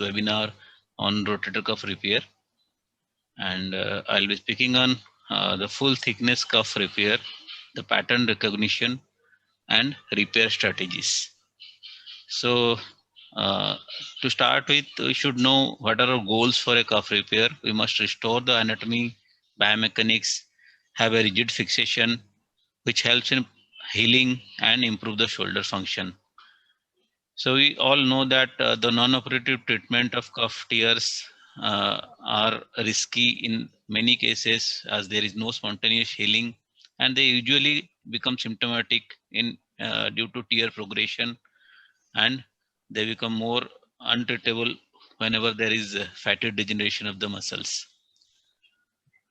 webinar on rotator cuff repair, and I'll be speaking on the full thickness cuff repair, the pattern recognition, and repair strategies. So, uh, to start with, we should know what are our goals for a cuff repair. We must restore the anatomy, biomechanics, have a rigid fixation, which helps in healing and improve the shoulder function. So we all know that the non-operative treatment of cuff tears are risky in many cases, as there is no spontaneous healing, and they usually become symptomatic in due to tear progression, and they become more untreatable whenever there is fatty degeneration of the muscles.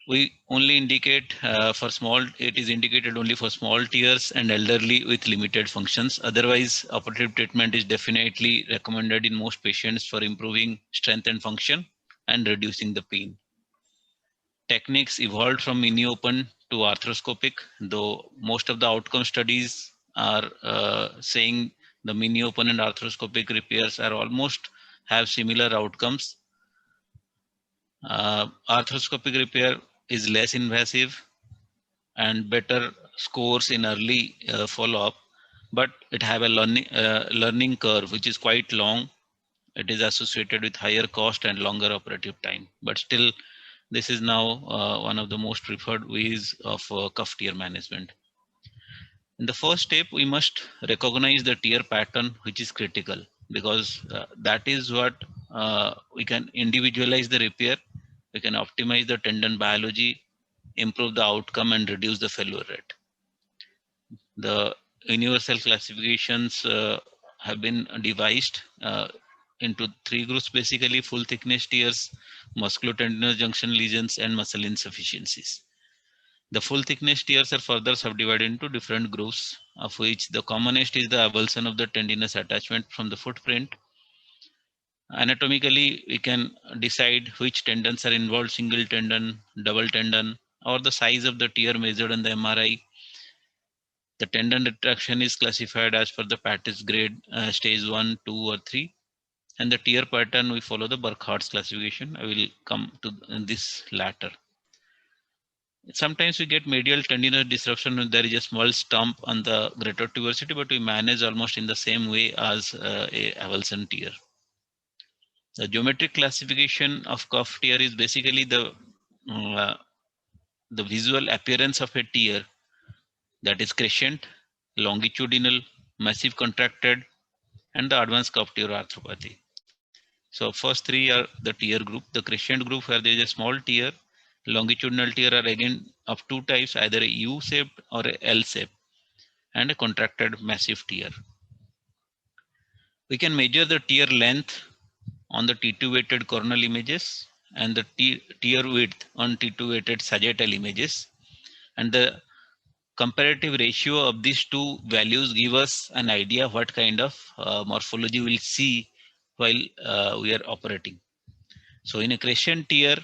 We only indicate for small, it is indicated only for small tears and elderly with limited functions. Otherwise, operative treatment is definitely recommended in most patients for improving strength and function and reducing the pain. Techniques evolved from mini open to arthroscopic, though most of the outcome studies are saying the mini open and arthroscopic repairs are almost have similar outcomes. Arthroscopic repair is less invasive and better scores in early follow-up, but it have a learning curve which is quite long. It is associated with higher cost and longer operative time, but still this is now one of the most preferred ways of cuff tear management. In the first step, we must recognize the tear pattern, which is critical, because that is what we can individualize the repair. We can optimize the tendon biology, improve the outcome, and reduce the failure rate. The universal classifications have been devised into three groups, basically: full thickness tears, musculotendinous junction lesions, and muscle insufficiencies. The full thickness tears are further subdivided into different groups, of which the commonest is the avulsion of the tendinous attachment from the footprint. Anatomically, we can decide which tendons are involved: single tendon, double tendon, or the size of the tear measured on the MRI. The tendon retraction is classified as per the Pattis grade, stage 1, 2, or 3. And the tear pattern, we follow the Burkhart's classification. I will come to this latter. Sometimes we get medial tendinous disruption when there is a small stump on the greater tuberosity, but we manage almost in the same way as a avulsion tear. The geometric classification of cuff tear is basically the visual appearance of a tear, that is crescent, longitudinal, massive contracted, and the advanced cuff tear arthropathy. So first three are the tear group. The crescent group, where there is a small tear. Longitudinal tear are again of two types, either a U-shaped or a L-shaped, and a contracted massive tear. We can measure the tear length on the T2 weighted coronal images and the tear width on T2 weighted sagittal images, and the comparative ratio of these two values give us an idea what kind of morphology we'll see while we are operating. So in a crescent tear,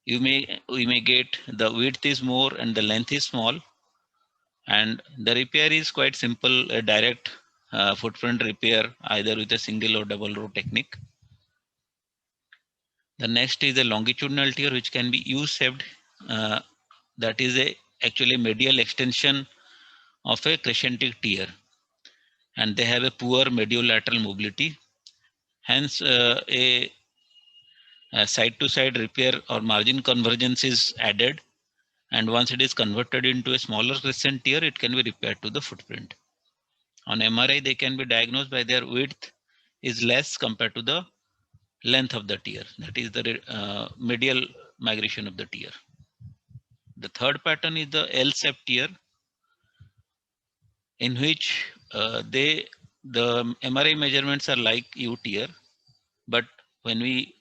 we may get the width is more and the length is small, and the repair is quite simple, a direct footprint repair either with a single or double row technique. The next is a longitudinal tear, which can be U-shaped. That is actually medial extension of a crescentic tear, and they have a poor mediolateral mobility. Hence, a side-to-side repair or margin convergence is added, and once it is converted into a smaller crescent tear, it can be repaired to the footprint. On MRI, they can be diagnosed by their width is less compared to the length of the tear, that is the medial migration of the tear. The third pattern is the L-shaped tear, in which the MRI measurements are like U tear, but when we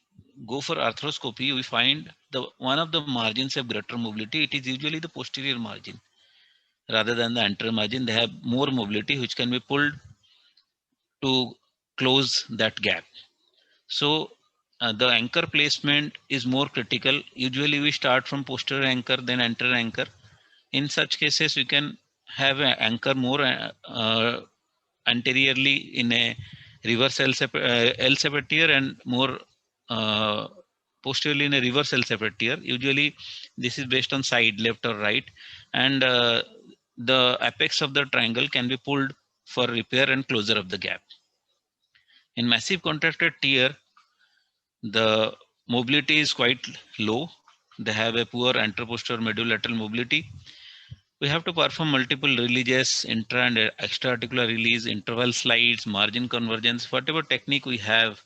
go for arthroscopy, we find one of the margins have greater mobility. It is usually the posterior margin rather than the anterior margin. They have more mobility, which can be pulled to close that gap. So the anchor placement is more critical. Usually we start from posterior anchor, then anterior anchor. In such cases, we can have an anchor more anteriorly in a reverse L separate tear and more posteriorly in a reverse L separate tear. Usually this is based on side, left or right, and the apex of the triangle can be pulled for repair and closure of the gap. In massive contracted tear, the mobility is quite low. They have a poor anteroposterior mediolateral mobility. We have to perform multiple releases, intra and extra-articular release, interval slides, margin convergence, whatever technique we have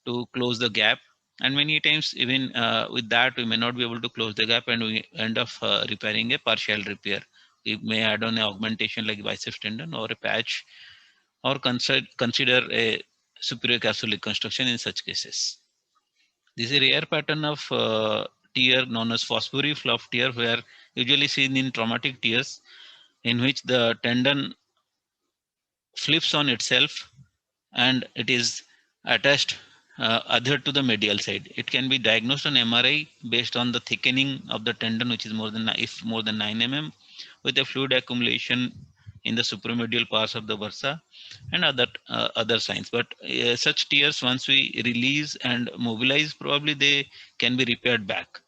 to close the gap. And many times even with that, we may not be able to close the gap and we end up repairing a partial repair. We may add on an augmentation like biceps tendon or a patch, or consider a superior capsule reconstruction in such cases. This is a rare pattern of tear known as Fosbury fluff tear, where usually seen in traumatic tears, in which the tendon flips on itself and it is attached adhered to the medial side. It can be diagnosed on MRI based on the thickening of the tendon, which is more than 9 mm, with a fluid accumulation in the supramedial parts of the bursa and other signs. But such tears, once we release and mobilize, probably they can be repaired back.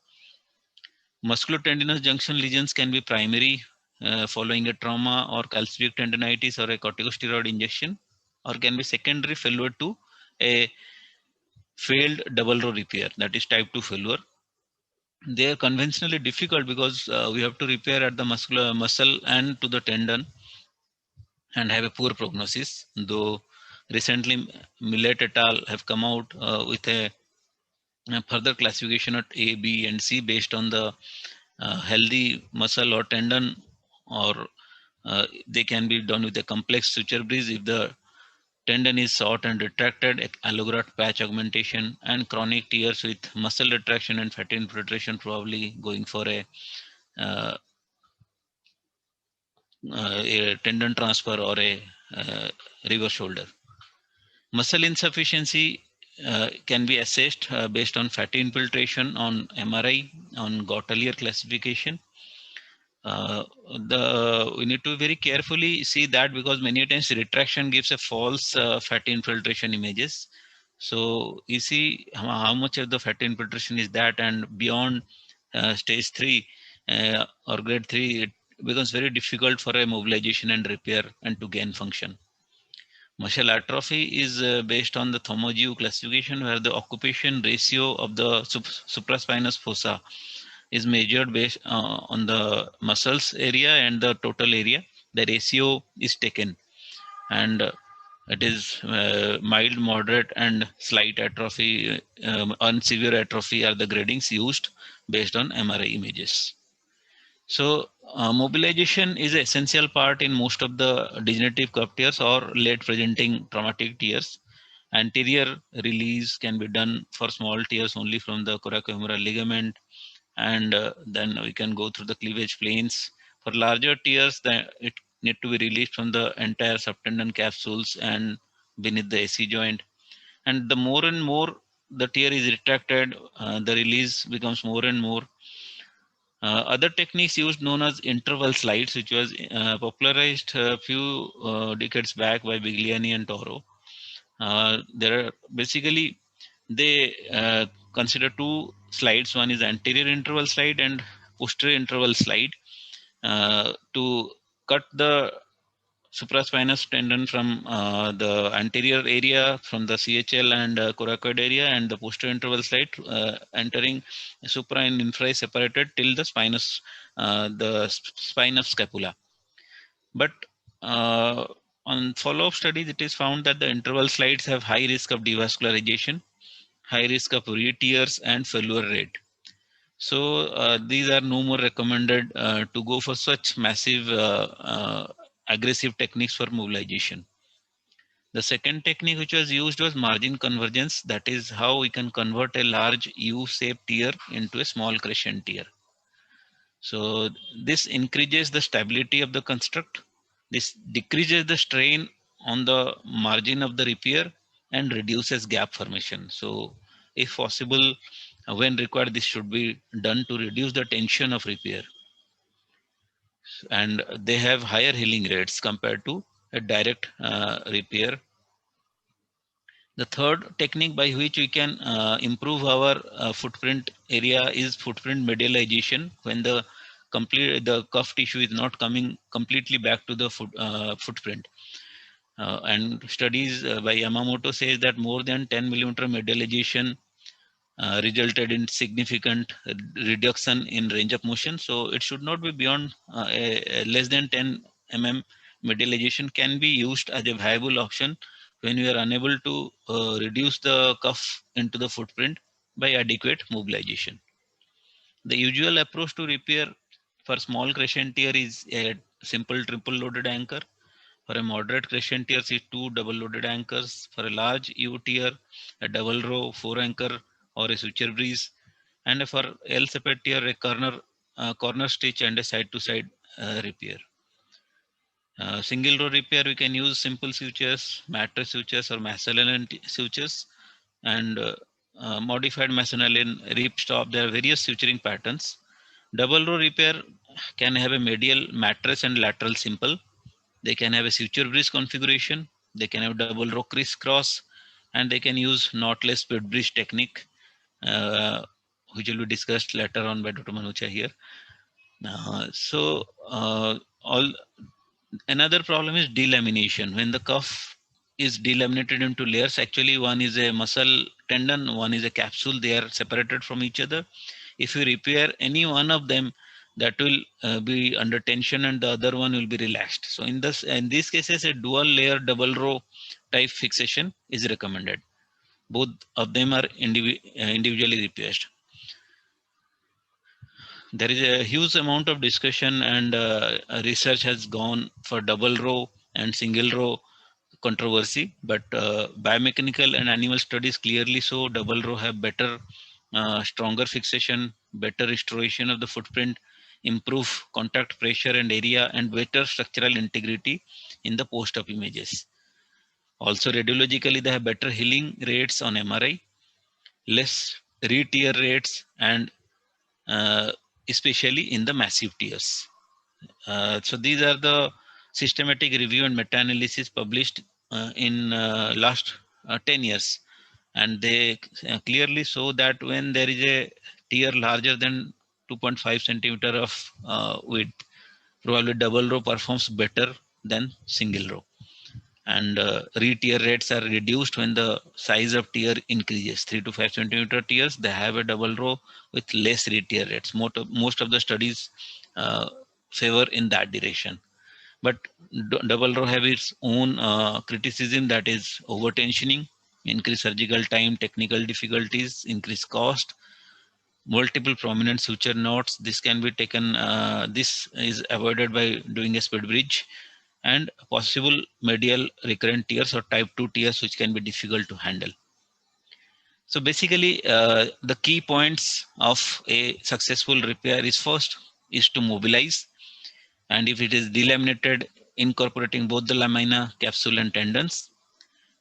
Musculotendinous junction lesions can be primary following a trauma or calcific tendinitis or a corticosteroid injection, or can be secondary failure to a failed double row repair, that is type 2 failure. They are conventionally difficult because we have to repair at the muscle and to the tendon and have a poor prognosis. Though recently Millet et al. Have come out with a further classification at A, B, and C based on the healthy muscle or tendon, or they can be done with a complex suture bridge if the tendon is short and retracted, allograft patch augmentation, and chronic tears with muscle retraction and fatty infiltration, probably going for uh, a tendon transfer or a reverse shoulder. Muscle insufficiency can be assessed based on fatty infiltration on MRI, on Gautelier classification. We need to very carefully see that, because many times retraction gives a false fatty infiltration images. So you see how much of the fatty infiltration is that, and beyond stage 3 or grade 3, it becomes very difficult for a mobilization and repair and to gain function. Muscle atrophy is based on the Thomogew classification, where the occupation ratio of the supraspinous fossa is measured based on the muscles area and the total area. The ratio is taken, and it is mild, moderate, and slight atrophy, and severe atrophy are the gradings used based on MRI images. So mobilization is an essential part in most of the degenerative cuff tears or late presenting traumatic tears. Anterior release can be done for small tears only from the coracohumeral ligament, and then we can go through the cleavage planes. For larger tears, it need to be released from the entire subtendon capsules and beneath the AC joint. And the more and more the tear is retracted, the release becomes more and more. Other techniques used known as interval slides, which was popularized a few decades back by Bigliani and Toro. There are basically they consider two slides. One is anterior interval slide and posterior interval slide to cut the supraspinous tendon from the anterior area, from the CHL and coracoid area, and the posterior interval slide entering supra and infra separated till the spine of scapula. But on follow-up studies, it is found that the interval slides have high risk of devascularization, high risk of re-tears, and failure rate. So these are no more recommended to go for such massive aggressive techniques for mobilization. The second technique which was used was margin convergence. That is how we can convert a large U-shaped tear into a small crescent tear. So this increases the stability of the construct. This decreases the strain on the margin of the repair and reduces gap formation. So if possible, when required, this should be done to reduce the tension of repair. And they have higher healing rates compared to a direct repair. The third technique by which we can improve our footprint area is footprint medialization, when the cuff tissue is not coming completely back to the footprint. And studies by Yamamoto says that more than 10 millimeter medialization resulted in significant reduction in range of motion. So it should not be beyond less than 10 mm. Medialization can be used as a viable option when we are unable to reduce the cuff into the footprint by adequate mobilization. The usual approach to repair for small crescent tear is a simple triple loaded anchor. For a moderate crescent tear, see two double loaded anchors. For a large U tear, a double row 4 anchor or a suture breeze. And for L separate tear, a corner stitch and a side to side repair. Single row repair, we can use simple sutures, mattress sutures or Massillon sutures, and modified Massillon rip stop. There are various suturing patterns. Double row repair can have a medial mattress and lateral simple. They can have a suture bridge configuration. They can have double row crisscross, and they can use knotless split bridge technique, which will be discussed later on by Dr. Manucha here. All Another problem is delamination. When the cuff is delaminated into layers, actually one is a muscle tendon, one is a capsule. They are separated from each other. If you repair any one of them, that will be under tension and the other one will be relaxed. So in these cases, a dual layer double row type fixation is recommended. Both of them are individually repaired. There is a huge amount of discussion and research has gone for double row and single row controversy, but biomechanical and animal studies clearly show double row have better, stronger fixation, better restoration of the footprint, improve contact pressure and area, and better structural integrity in the post-op images. Also, radiologically, they have better healing rates on MRI, less re-tear rates, and especially in the massive tears. So these are the systematic review and meta-analysis published in last 10 years. And they clearly show that when there is a tear larger than 2.5 centimeter of width, probably double row performs better than single row. And re-tear rates are reduced when the size of tear increases. 3 to 5 centimeter tears, they have a double row with less re-tear rates. Most of the studies favor in that direction. But double row have its own criticism, that is over tensioning, increased surgical time, technical difficulties, increased cost, multiple prominent suture knots. This can be taken, this is avoided by doing a split bridge, and possible medial recurrent tears or type 2 tears, which can be difficult to handle. So basically, the key points of a successful repair is first is to mobilize, and if it is delaminated, incorporating both the lamina, capsule, and tendons,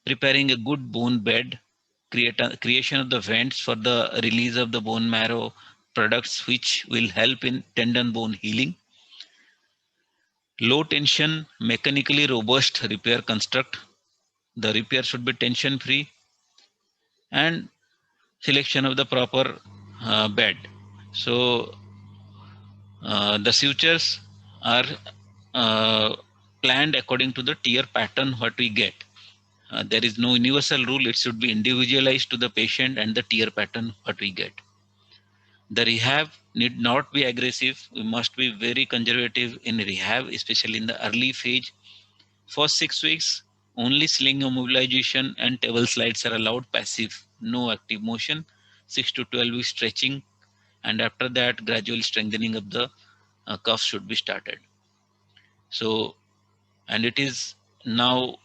preparing a good bone bed, creation of the vents for the release of the bone marrow products, which will help in tendon bone healing, low tension, mechanically robust repair construct. The repair should be tension free, and selection of the proper bed. So the sutures are planned according to the tear pattern what we get. There is no universal rule. It should be individualized to the patient and the tear pattern what we get. The rehab need not be aggressive. We must be very conservative in rehab, especially in the early phase. For 6 weeks, only sling immobilization and table slides are allowed, passive, no active motion. 6 to 12 weeks stretching, and after that, gradual strengthening of the cuff should be started. So, and it is now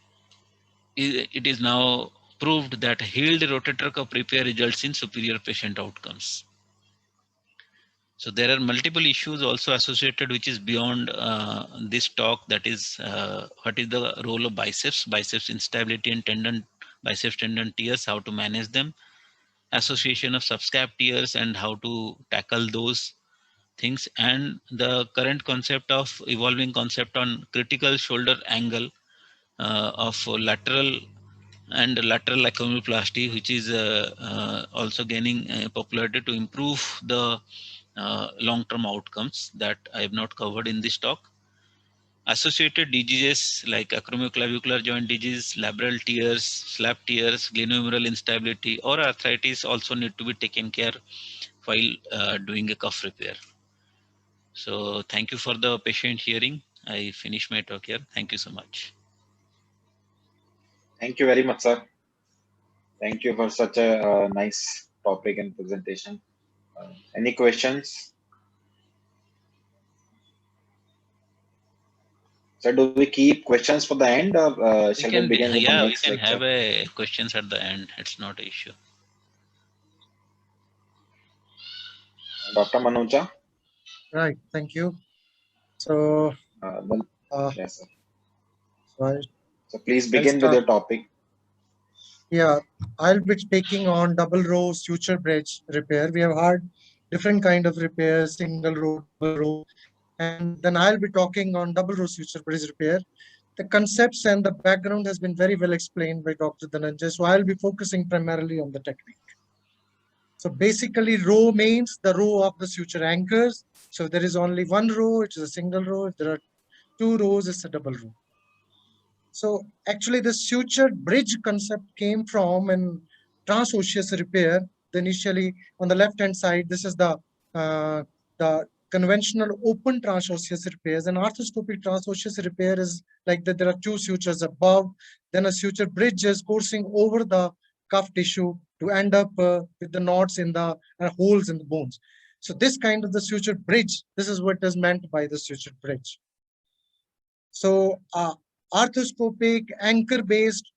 proved that healed rotator cuff repair results in superior patient outcomes. So there are multiple issues also associated, which is beyond this talk. That is, what is the role of biceps instability and biceps tendon tears, how to manage them, association of subscap tears and how to tackle those things, and the current concept of evolving concept on critical shoulder angle of lateral and lateral acromioplasty, which is also gaining popularity to improve the long-term outcomes that I have not covered in this talk. Associated diseases like acromioclavicular joint disease, labral tears, slap tears, glenohumeral instability, or arthritis also need to be taken care while doing a cuff repair. So thank you for the patient hearing. I finish my talk here. Thank you so much. Thank you very much, sir. Thank you for such a nice topic and presentation. Any questions? So do we keep questions for the end, or shall we begin with the Yeah, we next can lecture? have a questions at the end. It's not an issue. Dr. Manoja? Right, thank you. So, Yes, sir. so So please I'll begin with start. your topic. Yeah, I'll be taking on double row suture bridge repair. We have had different kind of repairs, single row, double row, and then I'll be talking on double row suture bridge repair. The concepts and the background has been very well explained by Dr. Dhananjay, so I'll be focusing primarily on the technique. So basically, row means the row of the suture anchors. So there is only one row, it is a single row. If there are two rows, it's a double row. So actually the suture bridge concept came from in transosseous repair. Initially on the left hand side, this is the conventional open transosseous repairs. And arthroscopic transosseous repair is like that there are two sutures above, then a suture bridge is coursing over the cuff tissue to end up with the knots in the holes in the bones. So this kind of the suture bridge, this is what is meant by the suture bridge. So arthroscopic anchor-based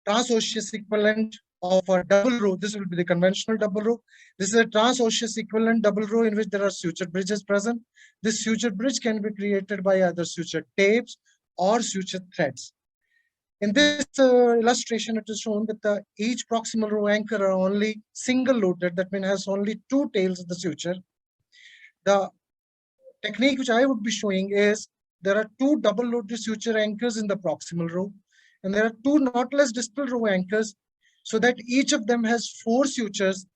transosseous equivalent of a double row. This will be the conventional double row. This is a transosseous equivalent double row in which there are suture bridges present. This suture bridge can be created by either suture tapes or suture threads. In this illustration, it is shown that each proximal row anchor are only single loaded. That means has only two tails of the suture. The technique which I would be showing is there are two double loaded suture anchors in the proximal row, and there are two knotless distal row anchors, so that each of them has four sutures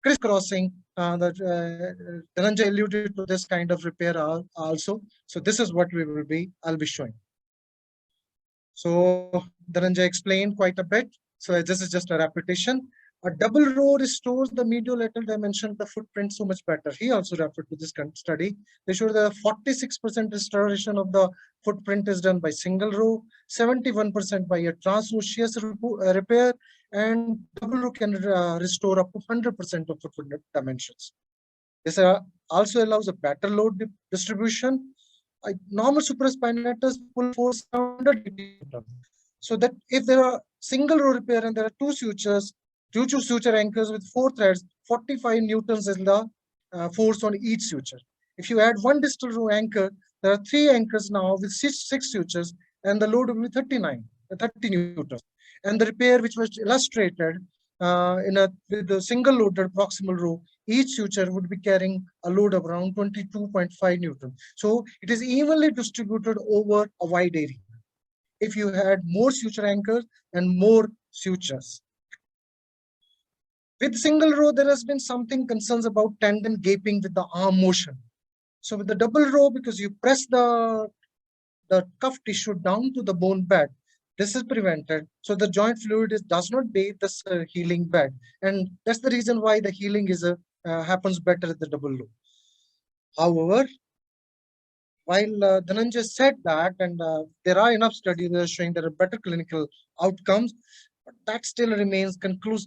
crisscrossing. Dhananjay alluded to this kind of repair also. So this is what I'll be showing. So Dhananjay explained quite a bit. So this is just a repetition. A double row restores the mediolateral dimension of the footprint so much better. He also referred to this study. They showed that 46% restoration of the footprint is done by single row, 71% by a transosseous repair, and double row can restore up to 100% of footprint dimensions. This also allows a better load distribution. Normal supraspinatus pull force 100 Newton. So that if there are single row repair and there are two sutures, two suture anchors with four threads, 45 Newtons is the force on each suture. If you add one distal row anchor, there are three anchors now with six sutures, and the load will be 30 Newtons. And the repair which was illustrated with the single loaded proximal row, each suture would be carrying a load of around 22.5 Newton. So it is evenly distributed over a wide area if you had more suture anchors and more sutures. With single row, there has been something concerns about tendon gaping with the arm motion. So with the double row, because you press the cuff tissue down to the bone bed, this is prevented. So the joint fluid does not bathe this healing bed. And that's the reason why the healing happens better at the double row. However, while Dhananjay said that, and there are enough studies that are showing there are better clinical outcomes, but that still remains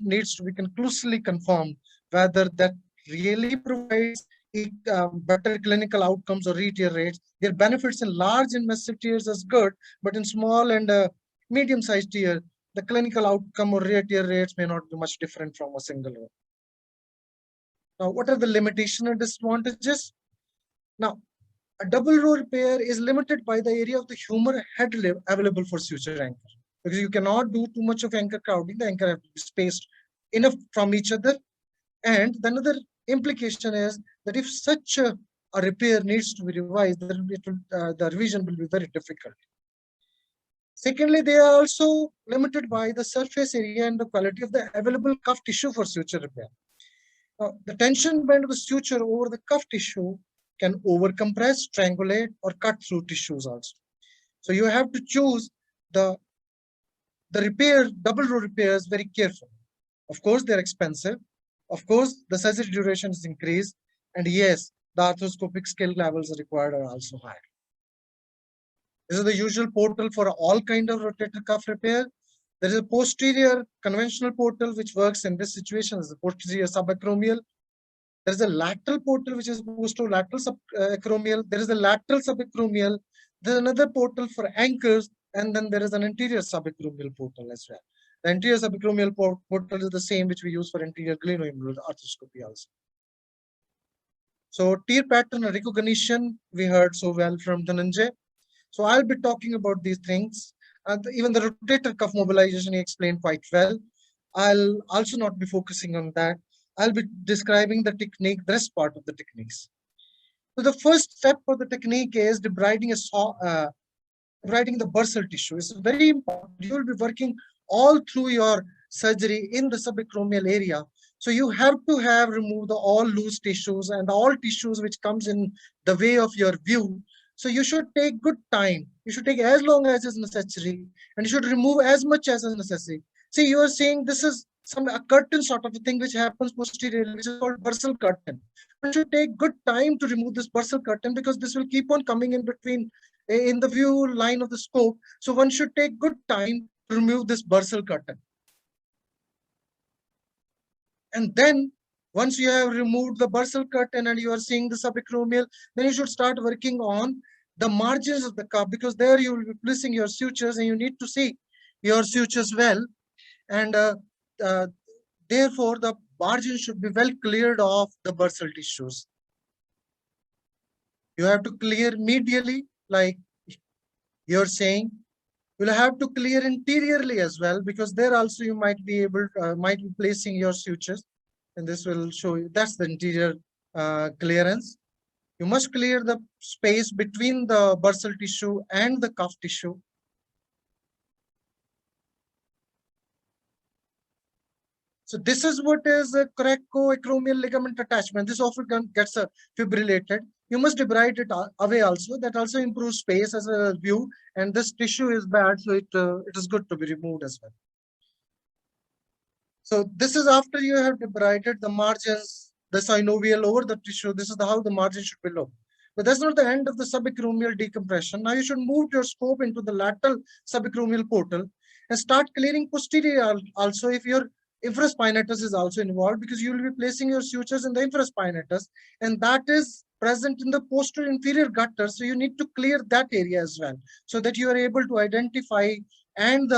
needs to be conclusively confirmed whether that really provides better clinical outcomes or re-tear rates. Their benefits in large and massive tears is good, but in small and medium-sized tear, the clinical outcome or re-tear rates may not be much different from a single one. Now, what are the limitations and disadvantages? Now, a double row repair is limited by the area of the humeral head available for suture anchor, because you cannot do too much of anchor crowding. The anchor have to be spaced enough from each other. And the another implication is that if such a repair needs to be revised, the revision will be very difficult. Secondly, they are also limited by the surface area and the quality of the available cuff tissue for suture repair. Now, the tension band of the suture over the cuff tissue can overcompress, strangulate, or cut through tissues also. So you have to choose the repair, double row repairs very carefully. Of course, they're expensive. Of course, the surgery duration is increased. And yes, the arthroscopic skill levels required are also high. This is the usual portal for all kind of rotator cuff repair. There is a posterior conventional portal which works in this situation as a posterior subacromial. There is a lateral portal which is posterolateral subacromial. There is a lateral subacromial. There is another portal for anchors, and then there is an anterior subacromial portal as well. The anterior subacromial portal is the same which we use for anterior glenohumeral arthroscopy also. So tear pattern recognition, we heard so well from Dhananjay. So I'll be talking about these things. Even the rotator cuff mobilization he explained quite well. I'll also not be focusing on that. I'll be describing the technique, the rest part of the techniques. So the first step for the technique is debriding the bursal tissue. It's very important. You will be working all through your surgery in the subacromial area. So you have to have removed all loose tissues and all tissues which comes in the way of your view. So you should take good time. You should take as long as is necessary, and you should remove as much as is necessary. See, you are saying this is a curtain sort of a thing which happens posteriorly, which is called bursal curtain. You should take good time to remove this bursal curtain because this will keep on coming in between in the view line of the scope. So one should take good time to remove this bursal curtain. And then once you have removed the bursal curtain and you are seeing the subacromial, then you should start working on the margins of the cuff, because there you will be placing your sutures and you need to see your sutures well. And therefore, the margin should be well cleared of the bursal tissues. You have to clear medially, like you're saying. You'll have to clear interiorly as well, because there also you might be placing your sutures, and this will show you that's the interior clearance. You must clear the space between the bursal tissue and the cuff tissue. So this is what is a coracoacromial ligament attachment. This often gets fibrillated. You must debride it away also. That also improves space as a view. And this tissue is bad, so it is good to be removed as well. So this is after you have debrided the margins, the synovial over the tissue. This is how the margin should be look. But that's not the end of the subacromial decompression. Now you should move your scope into the lateral subacromial portal and start clearing posterior also if your infraspinatus is also involved, because you will be placing your sutures in the infraspinatus, and that is present in the posterior inferior gutter. So you need to clear that area as well, so that you are able to identify and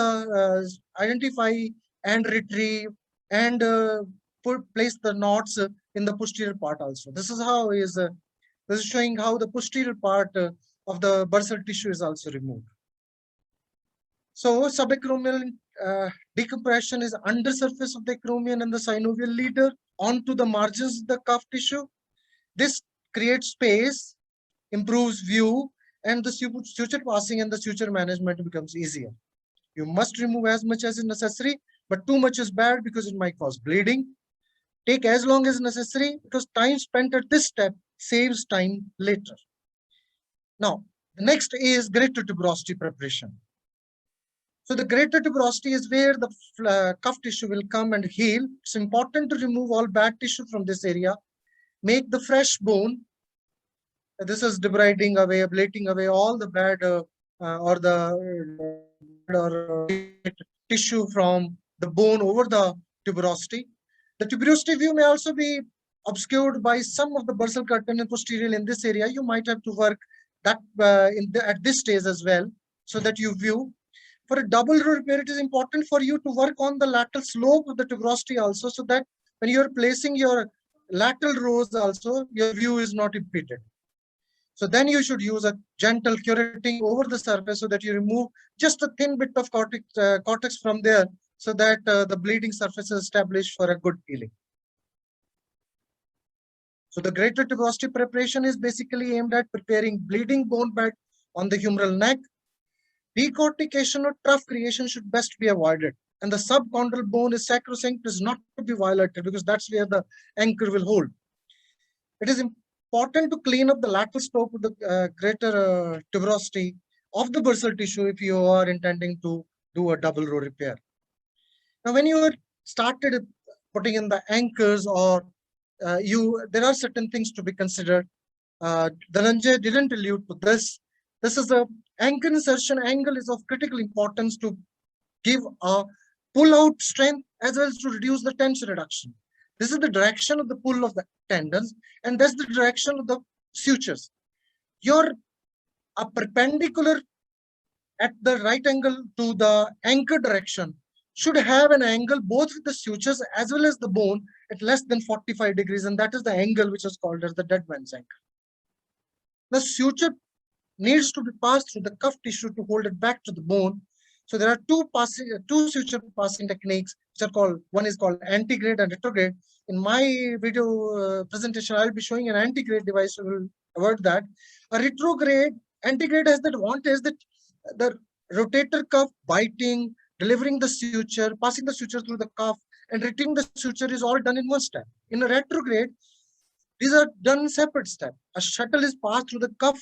retrieve and place the knots in the posterior part also. This is how this is showing how the posterior part of the bursal tissue is also removed. So subacromial decompression is under surface of the acromion and the synovial leader onto the margins of the cuff tissue. This creates space, improves view, and the suture passing and the suture management becomes easier. You must remove as much as is necessary, but too much is bad because it might cause bleeding. Take as long as necessary, because time spent at this step saves time later. Now, the next is greater tuberosity preparation. So the greater tuberosity is where the cuff tissue will come and heal. It's important to remove all bad tissue from this area. Make the fresh bone. This is debriding away, ablating away all the bad tissue from the bone over the tuberosity. The tuberosity view may also be obscured by some of the bursal curtain and posterior in this area. You might have to work that at this stage as well, so that you view. For a double row repair, it is important for you to work on the lateral slope of the tuberosity also, so that when you are placing your lateral rows also, your view is not impeded. So then you should use a gentle curating over the surface, so that you remove just a thin bit of cortex from there, so that the bleeding surface is established for a good healing. So the greater tuberosity preparation is basically aimed at preparing bleeding bone bed on the humeral neck. Decortication or trough creation should best be avoided. And the subchondral bone is sacrosanct, is not to be violated because that's where the anchor will hold. It is important to clean up the lateral slope of the greater tuberosity of the bursal tissue if you are intending to do a double row repair. Now, when you started putting in the anchors or there are certain things to be considered. Dhananjay didn't allude to this. This is the anchor insertion angle is of critical importance to give a pull-out strength as well as to reduce the tension reduction. This is the direction of the pull of the tendons, and that's the direction of the sutures. You're a perpendicular at the right angle to the anchor direction should have an angle both with the sutures as well as the bone at less than 45 degrees, and that is the angle which is called as the dead man's angle. The suture needs to be passed through the cuff tissue to hold it back to the bone. So there are two suture passing techniques which are called, one is called antegrade and retrograde. In my video presentation, I'll be showing an antegrade device, so we'll avoid that. A retrograde, antegrade has the advantage that the rotator cuff biting, delivering the suture, passing the suture through the cuff, and retrieving the suture is all done in one step. In a retrograde, these are done in separate steps. A shuttle is passed through the cuff,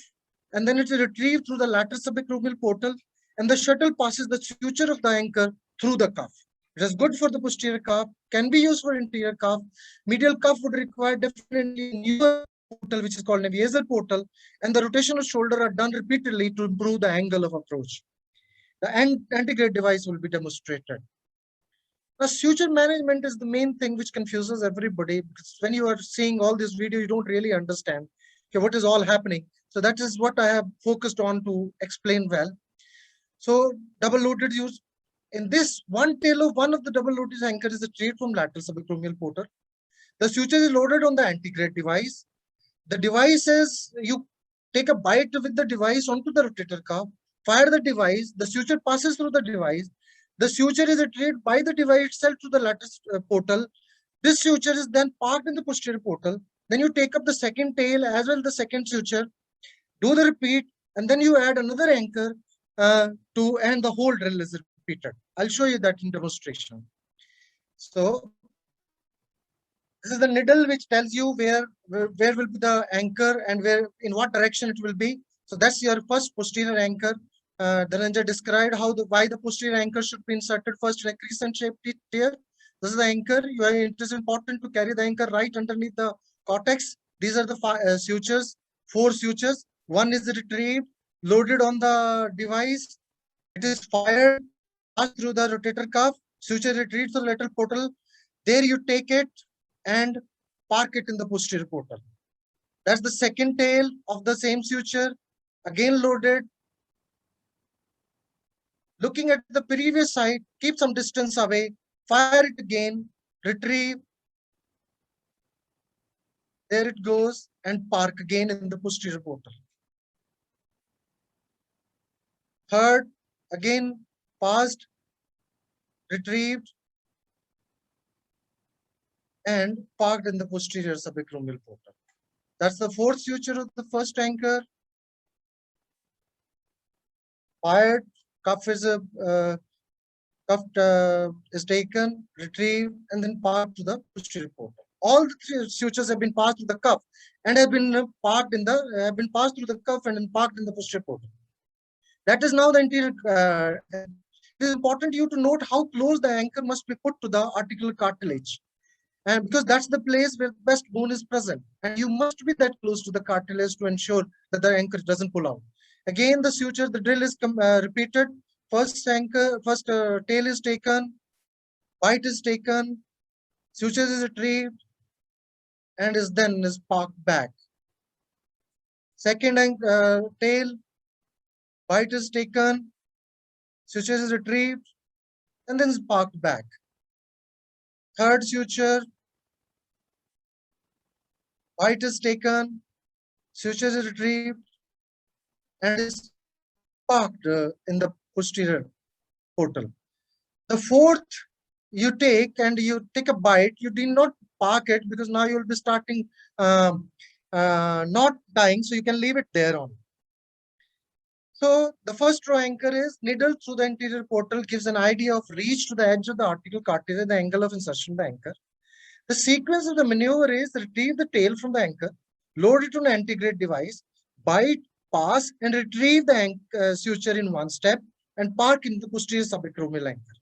and then it is retrieved through the lateral subacromial portal, and the shuttle passes the suture of the anchor through the cuff. It is good for the posterior cuff, can be used for interior cuff. Medial cuff would require definitely a newer portal, which is called Navier portal, and the rotation of shoulder are done repeatedly to improve the angle of approach. The antegrade device will be demonstrated. Now, suture management is the main thing which confuses everybody, because when you are seeing all this video, you don't really understand what is all happening. So that is what I have focused on to explain well. So double loaded use. In this one tail of one of the double loaded anchor is retrieved from lateral subacromial portal. The suture is loaded on the antegrade device. The device is, you take a bite with the device onto the rotator cuff, fire the device, the suture passes through the device. The suture is retrieved by the device itself to the lateral portal. This suture is then parked in the posterior portal. Then you take up the second tail as well as the second suture, do the repeat, and then you add another anchor and the whole drill is repeated. I'll show you that in demonstration. So this is the needle which tells you where will be the anchor and in what direction it will be. So that's your first posterior anchor. Dhananjay described why the posterior anchor should be inserted first in a crescent shaped tear. This is the anchor. It is important to carry the anchor right underneath the cortex. These are the sutures, 4 sutures. One is retrieved, loaded on the device. It is fired, passed through the rotator cuff, suture retrieved to the lateral portal. There you take it and park it in the posterior portal. That's the second tail of the same suture, again loaded. Looking at the previous side, keep some distance away, fire it again, retrieve. There it goes, and park again in the posterior portal. Third, again passed, retrieved, and parked in the posterior subacromial portal. That's the fourth suture of the first anchor. Fired, cuff is taken, retrieved, and then parked to the posterior portal. All the 3 sutures have been passed through the cuff and have been passed through the cuff and then parked in the posterior portal. That is now the interior. It is important to you to note how close the anchor must be put to the articular cartilage, and because that's the place where the best bone is present, and you must be that close to the cartilage to ensure that the anchor doesn't pull out. Again, the suture, the drill is repeated. First tail is taken, bite is taken, suture is retrieved, and is parked back. Second tail, bite is taken, suture is retrieved, and then is parked back. Third suture, bite is taken, suture is retrieved, and is parked in the posterior portal. The fourth, you take a bite. You did not park it because now you will be starting not dying, so you can leave it there on. So the first row anchor is needle through the anterior portal gives an idea of reach to the edge of the article cartilage, the angle of insertion of the anchor. The sequence of the maneuver is retrieve the tail from the anchor, load it on an antegrade device, bite, pass, and retrieve the suture in one step and park in the posterior subacromial anchor.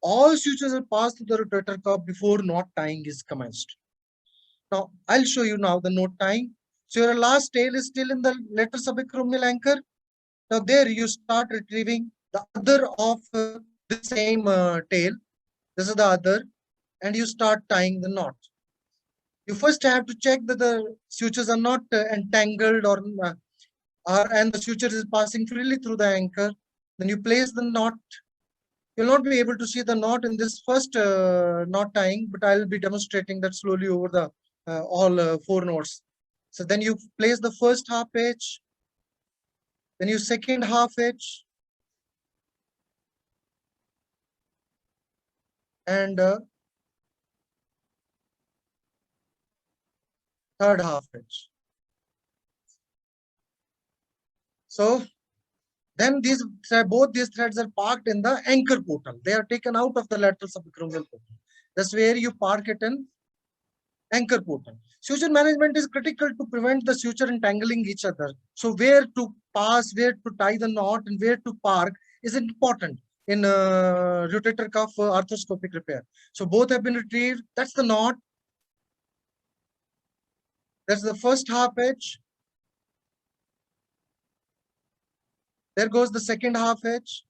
All sutures are passed through the rotator cuff before knot tying is commenced. Now, I'll show you now the knot tying. So your last tail is still in the lateral subacromial anchor. Now there you start retrieving the other of the same tail. This is the other, and you start tying the knot. You first have to check that the sutures are not entangled and the suture is passing freely through the anchor. Then you place the knot. You'll not be able to see the knot in this first knot tying, but I'll be demonstrating that slowly over the all 4 knots. So then you place the first half edge, then you second half edge, and third half edge. So then both these threads are parked in the anchor portal. They are taken out of the lateral subacromial portal. That's where you park it in anchor portal. Suture management is critical to prevent the suture entangling each other. So where to pass, where to tie the knot, and where to park is important in rotator cuff arthroscopic repair. So both have been retrieved. That's the knot. That's the first half edge. There goes the second half edge.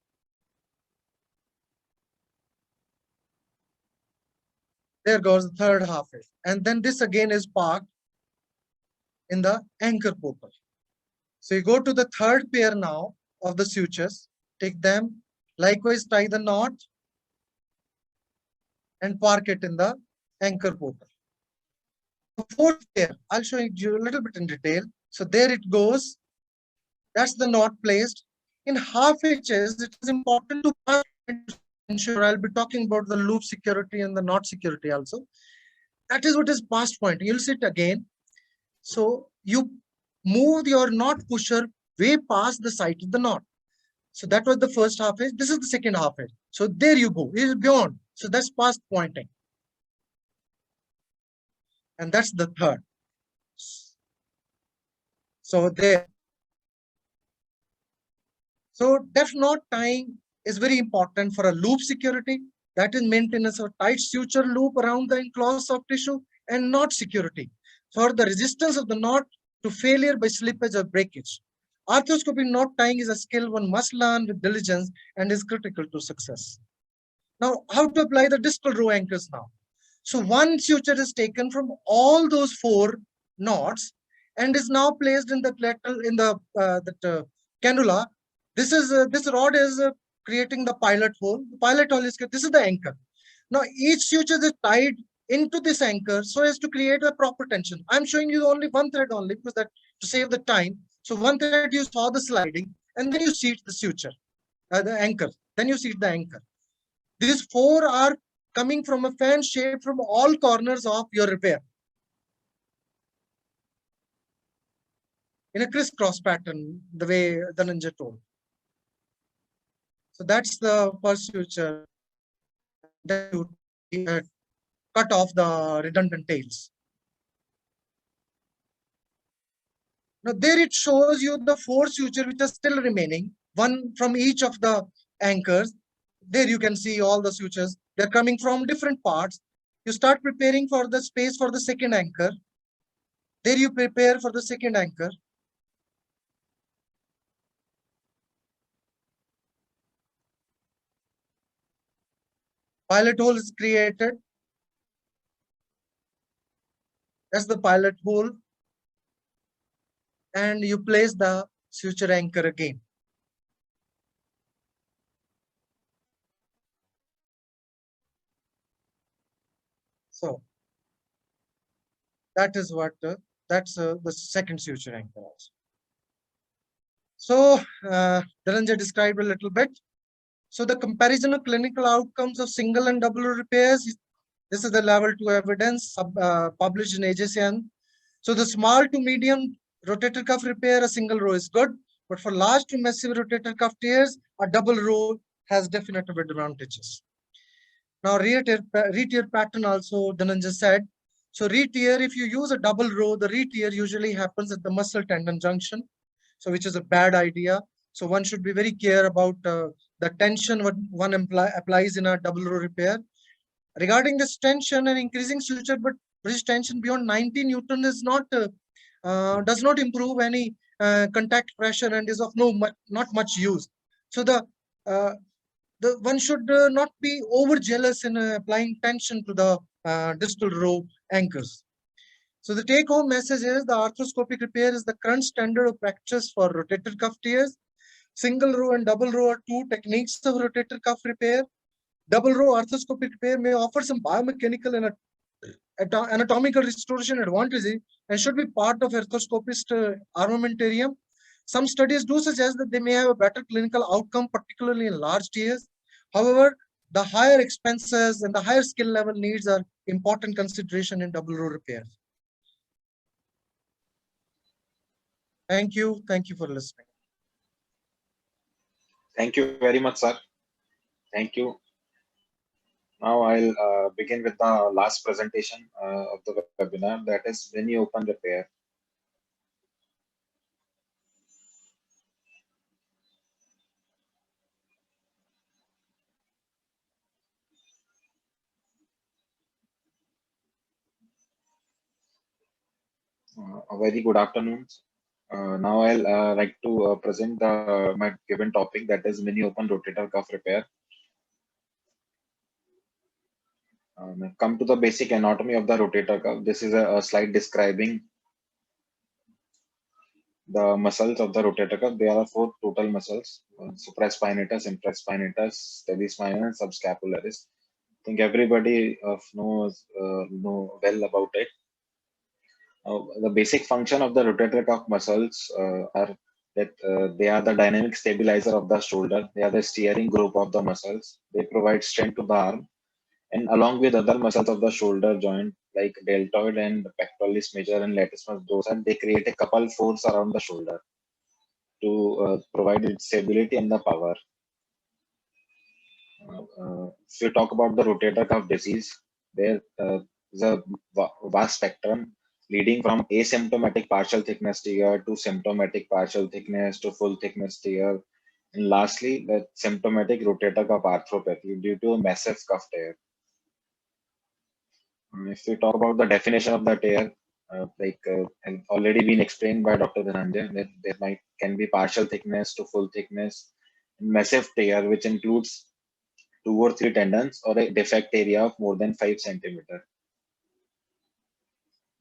There goes the third half edge. And then this again is parked in the anchor portal. So you go to the third pair now of the sutures, take them, likewise tie the knot and park it in the anchor portal. The fourth pair, I'll show you a little bit in detail. So there it goes. That's the knot placed. In half edges, it is important to ensure I'll be talking about the loop security and the knot security also. That is what is past pointing. You'll see it again. So you move your knot pusher way past the site of the knot. So that was the first half edge. This is the second half edge. So there you go. It is beyond. So that's past pointing. And that's the third. So there. So deft knot tying is very important for a loop security. That is maintenance of tight suture loop around the enclosed soft tissue and knot security for the resistance of the knot to failure by slippage or breakage. Arthroscopic knot tying is a skill one must learn with diligence and is critical to success. Now, how to apply the distal row anchors now? So one suture is taken from all those 4 knots and is now placed in the lateral in the cannula. This rod is creating the pilot hole. The pilot hole is this is the anchor. Now each suture is tied into this anchor so as to create a proper tension. I'm showing you only one thread only because that to save the time. So one thread you saw the sliding and then you seat the suture, the anchor. Then you seat the anchor. These 4 are coming from a fan shape from all corners of your repair in a crisscross pattern, the way Dhananjay told. So that's the first suture. Then you cut off the redundant tails. Now there it shows you the 4 sutures which are still remaining, one from each of the anchors. There you can see all the sutures. They're coming from different parts. You start preparing for the space for the second anchor. There you prepare for the second anchor. Pilot hole is created. That's the pilot hole. And you place the suture anchor again. So that is what that's the second suture anchor also. So Dhananjay described a little bit. So the comparison of clinical outcomes of single and double row repairs. This is the level 2 evidence published in AJCN. So the small to medium rotator cuff repair, a single row is good. But for large to massive rotator cuff tears, a double row has definitive advantages. Now, re-tear pattern also, Dhananjay said. So re-tear, if you use a double row, the re-tear usually happens at the muscle tendon junction, so which is a bad idea. So one should be very clear about the tension what one applies in a double row repair. Regarding this tension and increasing suture, but bridge tension beyond 90 Newton is not does not improve any contact pressure and is of not much use. So uh, the one should not be over jealous in applying tension to the distal row anchors. So the take-home message is the arthroscopic repair is the current standard of practice for rotator cuff tears. Single row and double row are two techniques of rotator cuff repair. Double row arthroscopic repair may offer some biomechanical and anatomical restoration advantages and should be part of arthroscopist armamentarium. Some studies do suggest that they may have a better clinical outcome, particularly in large tears. However, the higher expenses and the higher skill level needs are important consideration in double row repairs. Thank you. Thank you for listening. Thank you very much, sir. Thank you. Now I'll begin with the last presentation of the webinar, that is Venue Open Repair. A very good afternoon. Now I'll like to present my given topic, that is mini open rotator cuff repair. Come to the basic anatomy of the rotator cuff. This is a slide describing the muscles of the rotator cuff. There are four total muscles: supraspinatus, infraspinatus, stabilis and subscapularis. I think everybody knows know well about it. The basic function of the rotator cuff muscles are that they are the dynamic stabilizer of the shoulder. They are the steering group of the muscles. They provide strength to the arm, and along with other muscles of the shoulder joint like deltoid and pectoralis major and latissimus dorsi, they create a coupled force around the shoulder to provide its stability and the power. If you talk about the rotator cuff disease, there is a vast spectrum leading from asymptomatic partial thickness tear to symptomatic partial thickness to full thickness tear, and lastly, the symptomatic rotator cuff arthropathy due to a massive cuff tear. If we talk about the definition of the tear, has already been explained by Dr. Dhananjay, that there can be partial thickness to full thickness, massive tear, which includes 2 or 3 tendons or a defect area of more than 5 centimeter.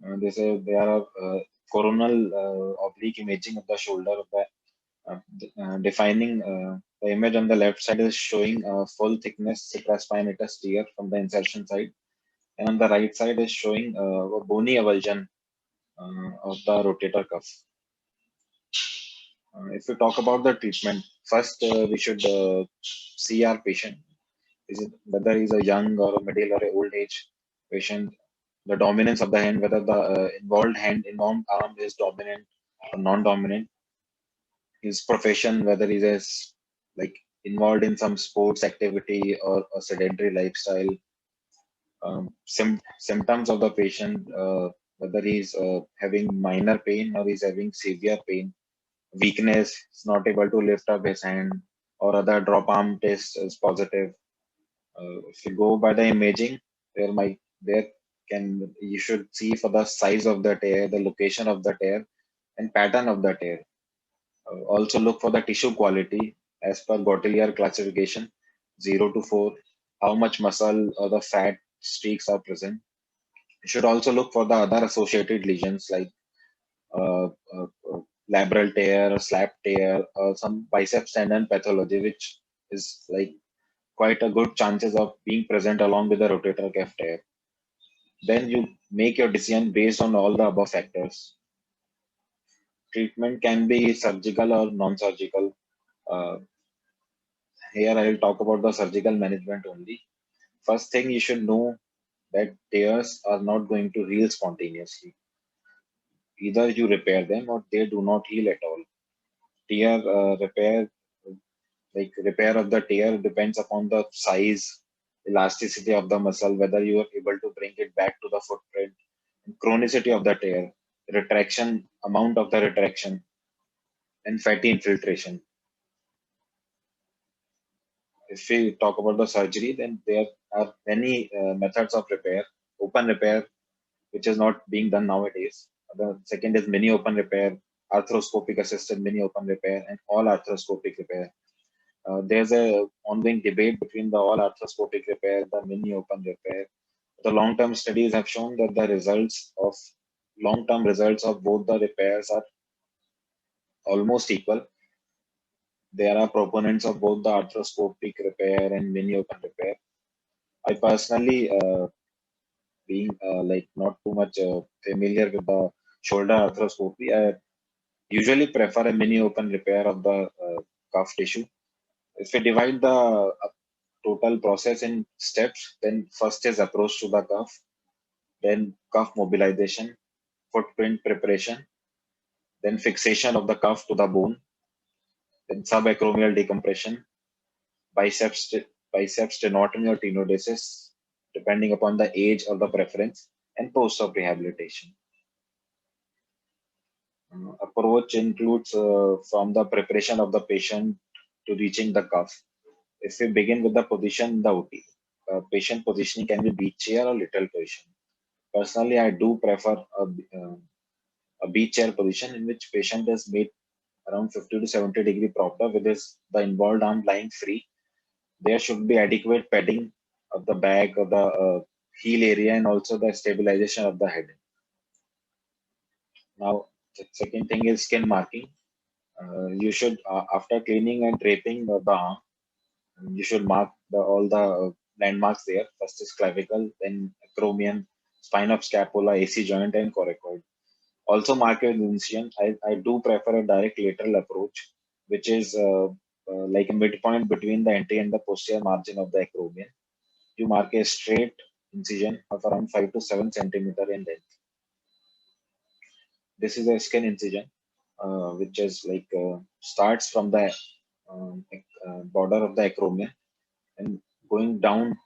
There are coronal oblique imaging of the shoulder. Defining the image on the left side is showing full thickness supraspinatus tear from the insertion side, and on the right side is showing a bony avulsion of the rotator cuff. If we talk about the treatment, first we should see our patient. Whether he's a young or a middle or a old age patient, the dominance of the hand, whether the involved arm is dominant or non-dominant, his profession, whether he's like involved in some sports activity or a sedentary lifestyle, symptoms of the patient, whether he's having minor pain or he's having severe pain, weakness, is not able to lift up his hand, or other drop arm test is positive. If you go by the imaging, you should see for the size of the tear, the location of the tear, and pattern of the tear. Also look for the tissue quality as per Gotelier classification, 0 to 4, how much muscle or the fat streaks are present. You should also look for the other associated lesions like labral tear or slap tear or some biceps tendon pathology, which is like quite a good chances of being present along with the rotator cuff tear. Then you make your decision based on all the above factors. Treatment can be surgical or non-surgical. Here I will talk about the surgical management only. First thing, you should know that tears are not going to heal spontaneously. Either you repair them or they do not heal at all. tear repair, like repair of the tear, depends upon the size, elasticity of the muscle, whether you are able to bring it back to the footprint, chronicity of the tear, retraction, amount of the retraction, and fatty infiltration. If we talk about the surgery, then there are many methods of repair. Open repair, which is not being done nowadays. The second is mini open repair, arthroscopic assisted mini open repair, and all arthroscopic repair. There's a ongoing debate between the all arthroscopic repair, the mini open repair. The long-term studies have shown that the long-term results of both the repairs are almost equal. There are proponents of both the arthroscopic repair and mini open repair. I personally, being like not too much familiar with the shoulder arthroscopy, I usually prefer a mini open repair of the cuff tissue. If we divide the total process in steps, then first is approach to the cuff, then cuff mobilization, footprint preparation, then fixation of the cuff to the bone, then subacromial decompression, biceps, biceps tenotomy or tenodesis, depending upon the age or the preference, and post-op rehabilitation. Approach includes from the preparation of the patient to reaching the cuff. If we begin with the position in the OT, patient positioning can be beach chair or little position. Personally, I do prefer a beach chair position in which patient is made around 50 to 70 degree proper with the involved arm lying free. There should be adequate padding of the back of the heel area and also the stabilization of the head. Now, the second thing is skin marking. You should, after cleaning and draping the arm, you should mark all the landmarks there. First is clavicle, then acromion, spine of scapula, AC joint, and coracoid. Also mark your incision. I do prefer a direct lateral approach, which is like a midpoint between the anterior and the posterior margin of the acromion. You mark a straight incision of around 5 to 7 centimeter in length. This is a skin incision, which is like starts from the border of the acromion and going down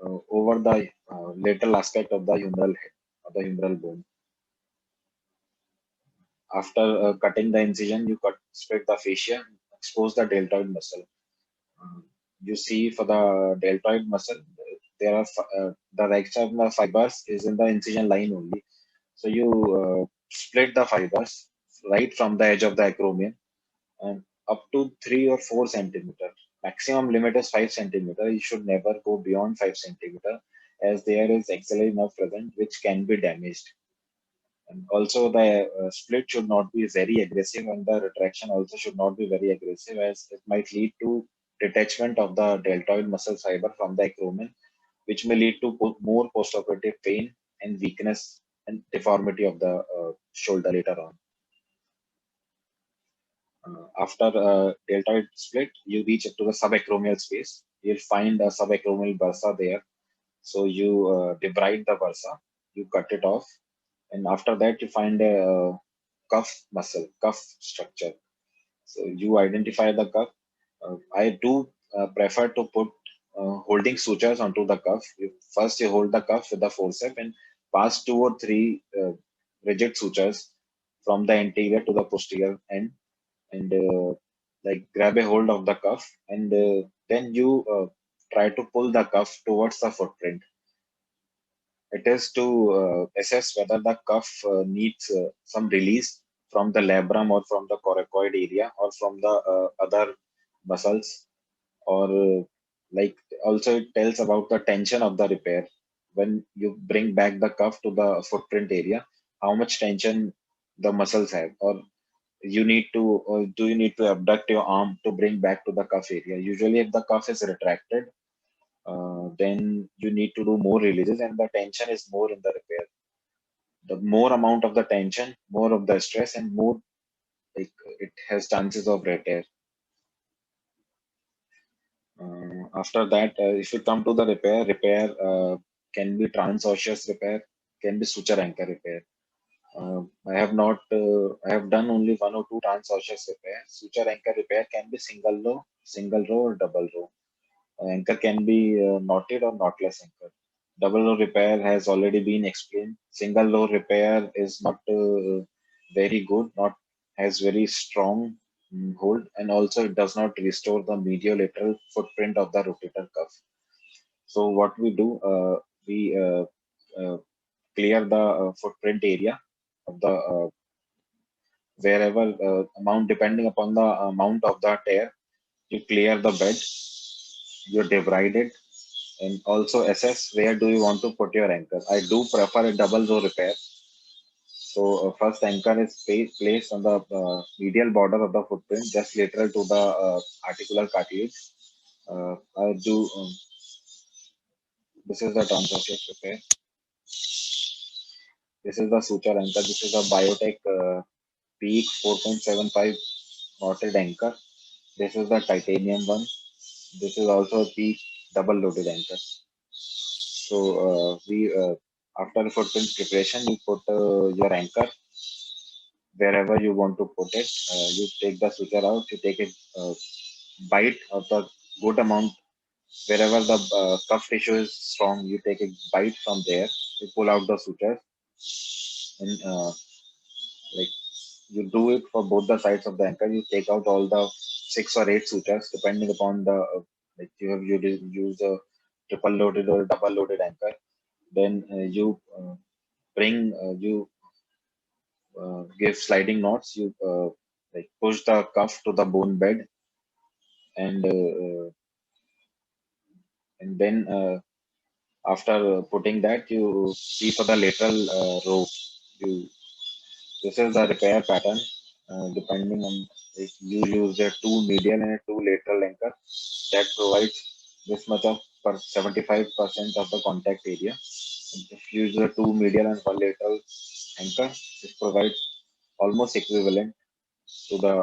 over the lateral aspect of the humeral head, of the humeral bone. After cutting the incision, you split the fascia, expose the deltoid muscle. You see for the deltoid muscle, there are the right side of the fibers is in the incision line only. So you split the fibers right from the edge of the acromion and up to 3 or 4 centimeter. Maximum limit is 5 centimeter. You should never go beyond 5 centimeter as there is axillary nerve present which can be damaged. And also the split should not be very aggressive and the retraction also should not be very aggressive as it might lead to detachment of the deltoid muscle fiber from the acromion, which may lead to more postoperative pain and weakness and deformity of the shoulder later on. After deltoid split, you reach to the subacromial space. You'll find a subacromial bursa there. So you debride the bursa, you cut it off, and after that you find a cuff muscle, cuff structure. So you identify the cuff. I do prefer to put holding sutures onto the cuff. First you hold the cuff with the forceps and pass 2 or 3 rigid sutures from the anterior to the posterior end and like grab a hold of the cuff and then you try to pull the cuff towards the footprint. It is to assess whether the cuff needs some release from the labrum or from the coracoid area or from the other muscles or like also it tells about the tension of the repair. When you bring back the cuff to the footprint area, how much tension the muscles have, or you need to do you need to abduct your arm to bring back to the cuff area. Usually if the cuff is retracted, then you need to do more releases and the tension is more in the repair. The more amount of the tension, more of the stress and more like it has chances of repair. After that, if you come to the repair can be transosseous repair, can be suture anchor repair. I have not. I have done only one or two transosseous repair. Suture anchor repair can be single row or double row. Anchor can be knotted or knotless anchor. Double row repair has already been explained. Single row repair is not very good, not has very strong hold, and also it does not restore the mediolateral footprint of the rotator cuff. So what we do, we uh, clear the footprint area of the wherever amount depending upon the amount of the tear. You clear the bed, you debride it, and also assess where do you want to put your anchor. I do prefer a double row repair. So first anchor is placed on the medial border of the footprint, just lateral to the articular cartilage. I do. This is the transosseous repair. This is the suture anchor. This is a Biotech Peak 4.75 knotted anchor. This is the titanium one. This is also a Peak double loaded anchor. So we after footprint preparation, you put your anchor wherever you want to put it. You take the suture out. You take a bite of the good amount wherever the cuff tissue is strong. You take a bite from there. You pull out the suture and like you do it for both the sides of the anchor. You take out all the 6 or 8 sutures depending upon the like you use a triple loaded or double loaded anchor. Then you bring you give sliding knots. You like push the cuff to the bone bed, and then after putting that, you see for the lateral row. You This is the repair pattern. Depending on if you use a 2 medial and a 2 lateral anchor, that provides this much of 75% of the contact area. If you use a 2 medial and 1 lateral anchor, this provides almost equivalent to the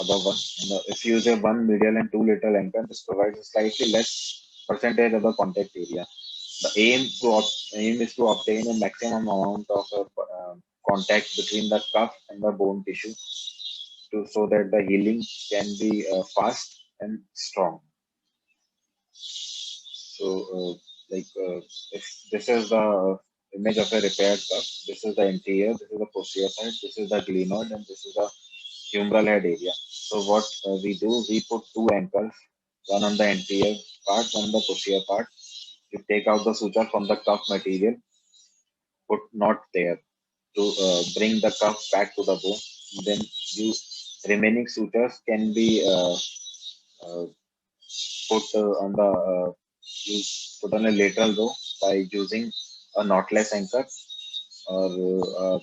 above one. And if you use a 1 medial and 2 lateral anchor, this provides a slightly less percentage of the contact area. The aim is to obtain a maximum amount of contact between the cuff and the bone tissue so that the healing can be fast and strong. So, if this is the image of a repaired cuff, this is the anterior, this is the posterior side, this is the glenoid, and this is the humeral head area. So, what we do, we put 2 anchors, one on the anterior part, one on the posterior part. You take out the suture from the cuff material, put knot there to bring the cuff back to the bone. Then you remaining sutures can be uh, put on the you put on a lateral row by using a knotless anchor, or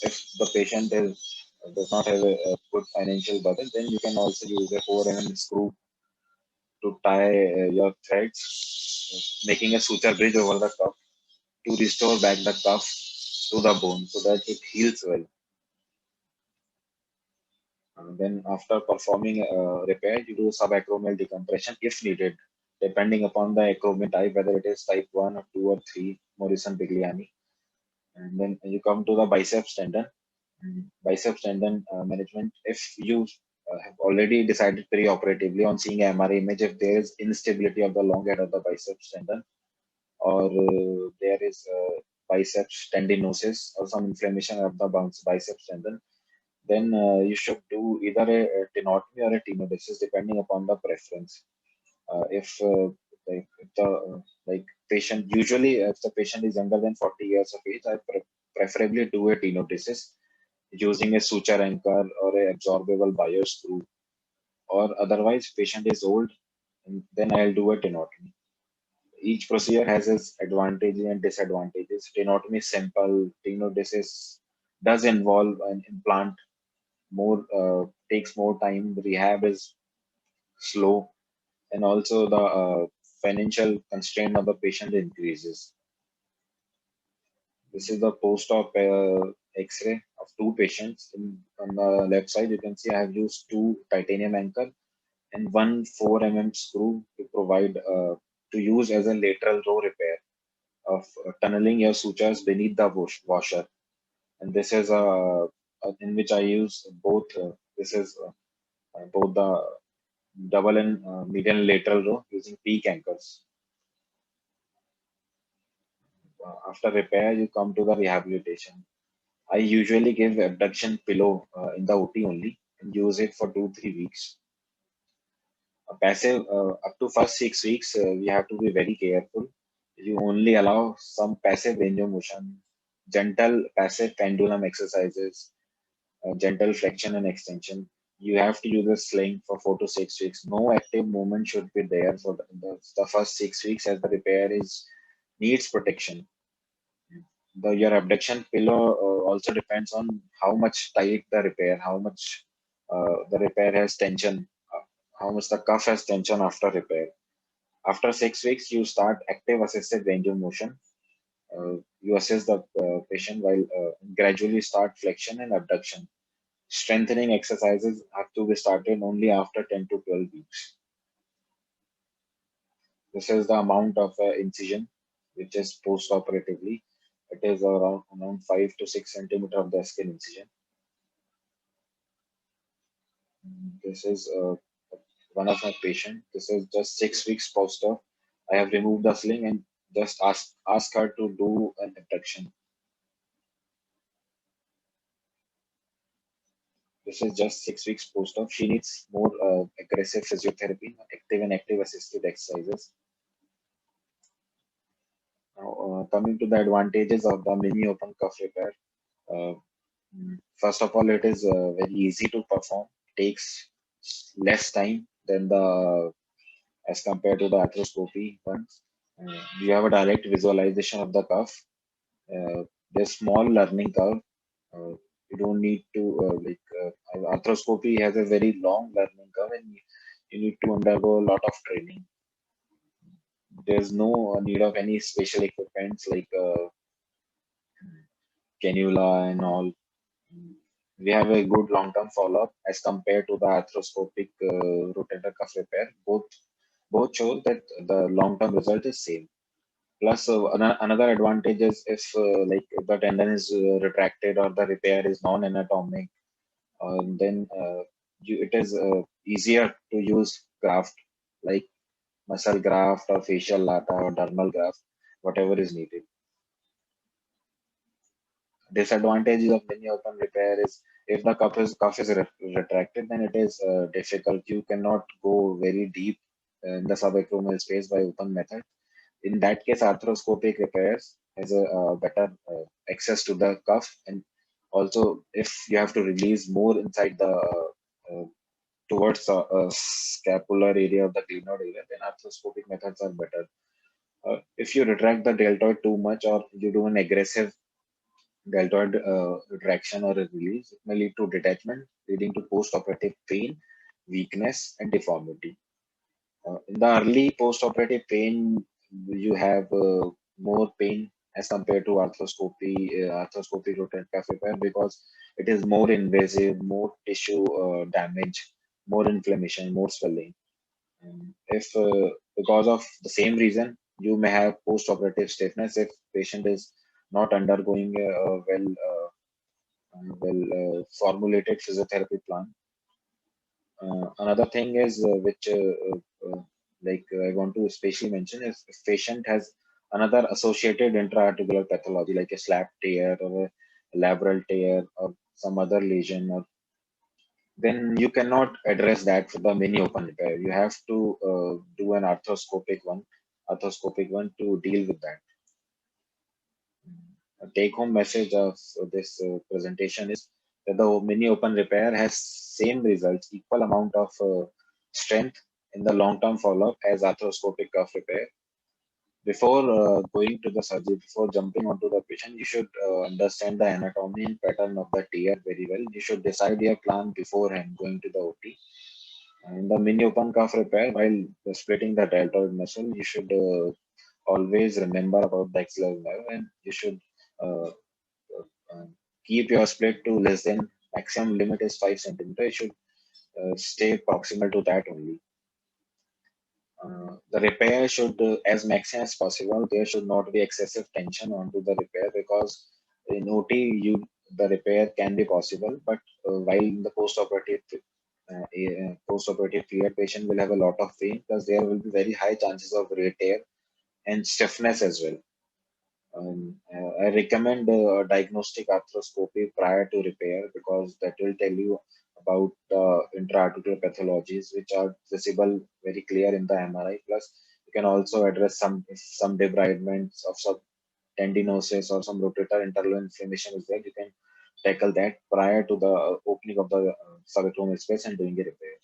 if the patient does not have a good financial budget, then you can also use a 4 mm screw to tie your threads, making a suture bridge over the cuff to restore back the cuff to the bone so that it heals well. Then after performing repair, you do subacromial decompression if needed, depending upon the acromion type, whether it is type 1 or 2 or 3, Morrison-Bigliani. And then you come to the biceps tendon. Biceps tendon management, if you have already decided pre-operatively on seeing MRI image, if there is instability of the long head of the biceps tendon, or there is biceps tendinosis or some inflammation of the biceps tendon, then you should do either a tenotomy or a tenodesis depending upon the preference. If the patient, usually if the patient is younger than 40 years of age, I preferably do a tenodesis using a suture anchor or a absorbable bio screw. Or otherwise, patient is old, and then I'll do a tenotomy. Each procedure has its advantages and disadvantages. Tenotomy is simple. Tenodesis does involve an implant, more takes more time. Rehab is slow, and also the financial constraint of the patient increases. This is the post-op X-ray of 2 patients. On the left side, you can see I have used 2 titanium anchor and 1 4 mm screw to provide to use as a lateral row repair of tunneling your sutures beneath the washer. and this is in which I use both. This is both the double and median lateral row using peak anchors. After repair, you come to the rehabilitation. I usually give abduction pillow in the OT only and use it for 2-3 weeks. A passive up to first 6 weeks, we have to be very careful. You only allow some passive range of motion, gentle passive pendulum exercises, gentle flexion and extension. You have to use a sling for 4 to 6 weeks. No active movement should be there for the first 6 weeks as the repair is needs protection. Your abduction pillow also depends on how much tight the repair, how much the repair has tension, how much the cuff has tension after repair. After 6 weeks, you start active assisted range of motion. You assess the patient while gradually start flexion and abduction. Strengthening exercises have to be started only after 10 to 12 weeks. This is the amount of incision which is post-operatively. It is around 5 to 6 centimeter of the skin incision. This is one of my patient. This is just 6 weeks post-op. I have removed the sling and just ask her to do an abduction. This is just 6 weeks post-op. She needs more aggressive physiotherapy, active assisted exercises. Now, coming to the advantages of the mini open cuff repair. Uh, First of all, it is very easy to perform. Takes less time than the as compared to the arthroscopy ones. You have a direct visualization of the cuff. There's small learning curve. You don't need to arthroscopy has a very long learning curve, and you need to undergo a lot of training. There's no need of any special equipments like cannula and all. We have a good long-term follow-up as compared to the arthroscopic rotator cuff repair. Both show that the long-term result is same. Plus, another advantage is if like if the tendon is retracted or the repair is non-anatomic, then it is easier to use graft like muscle graft or facial lata or dermal graft, whatever is needed. Disadvantages of mini open repair is if the cuff is retracted, then it is difficult. You cannot go very deep in the subacromial space by open method. In that case, arthroscopic repairs has a better access to the cuff, and also if you have to release more inside the towards the scapular area of the glenoid area, then arthroscopic methods are better. If you retract the deltoid too much or you do an aggressive deltoid retraction or a release, it may lead to detachment, leading to post-operative pain, weakness, and deformity. In the early post-operative pain, you have more pain as compared to arthroscopy rotator cuff repair because it is more invasive, more tissue damage, more inflammation, more swelling. If because of the same reason, you may have post-operative stiffness if patient is not undergoing a formulated physiotherapy plan. Another thing is which I want to especially mention is if patient has another associated intra-articular pathology like a slap tear or a labral tear or some other lesion, or then you cannot address that for the mini open repair. You have to do an arthroscopic one to deal with that. A take-home message of this presentation is that the mini open repair has same results, equal amount of strength in the long-term follow-up as arthroscopic cuff repair. Before going to the surgery, before jumping onto the patient, you should understand the anatomy and pattern of the tear very well. You should decide your plan beforehand going to the OT. In the mini open cuff repair, while splitting the deltoid muscle, you should always remember about the axillary nerve, and you should uh, keep your split to less than maximum limit is 5 centimeter. You should stay proximal to that only. The repair should, as maximum as possible, there should not be excessive tension onto the repair because in OT, the repair can be possible, but while in the post-operative period, patient will have a lot of pain, because there will be very high chances of re-tear and stiffness as well. I recommend diagnostic arthroscopy prior to repair, because that will tell you about intra-articular pathologies which are visible very clear in the MRI. Plus, you can also address some debridements of some tendinosis or some rotator interlobar inflammation as well. You can tackle that prior to the opening of the subacromial space and doing a repair.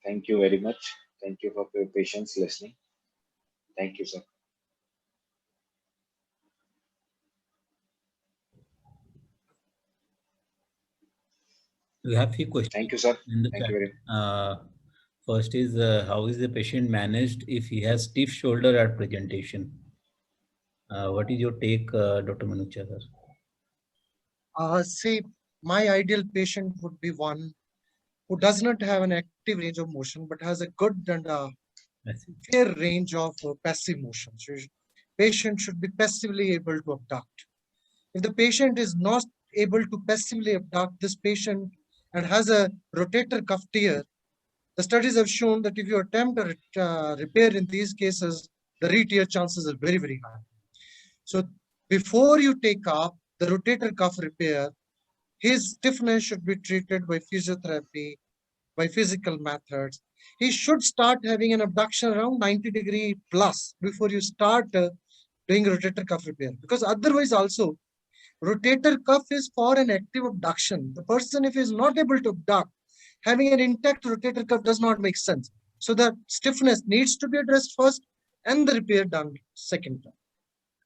Thank you very much. Thank you for your patience listening. Thank you, sir. We have few questions. Thank you, sir. In the Thank chat. you very much. First is how is the patient managed if he has stiff shoulder at presentation? What is your take, Dr. Manucha, sir? See, my ideal patient would be one who does not have an active range of motion, but has a good and fair range of passive motion. So patient should be passively able to abduct. If the patient is not able to passively abduct, this patient and has a rotator cuff tear, the studies have shown that if you attempt a repair in these cases, the re-tear chances are very, very high. So before you take up the rotator cuff repair, his stiffness should be treated by physiotherapy, by physical methods. He should start having an abduction around 90° plus before you start doing rotator cuff repair. Because otherwise also, rotator cuff is for an active abduction. The person, if he is not able to abduct, having an intact rotator cuff does not make sense. So the stiffness needs to be addressed first and the repair done second time.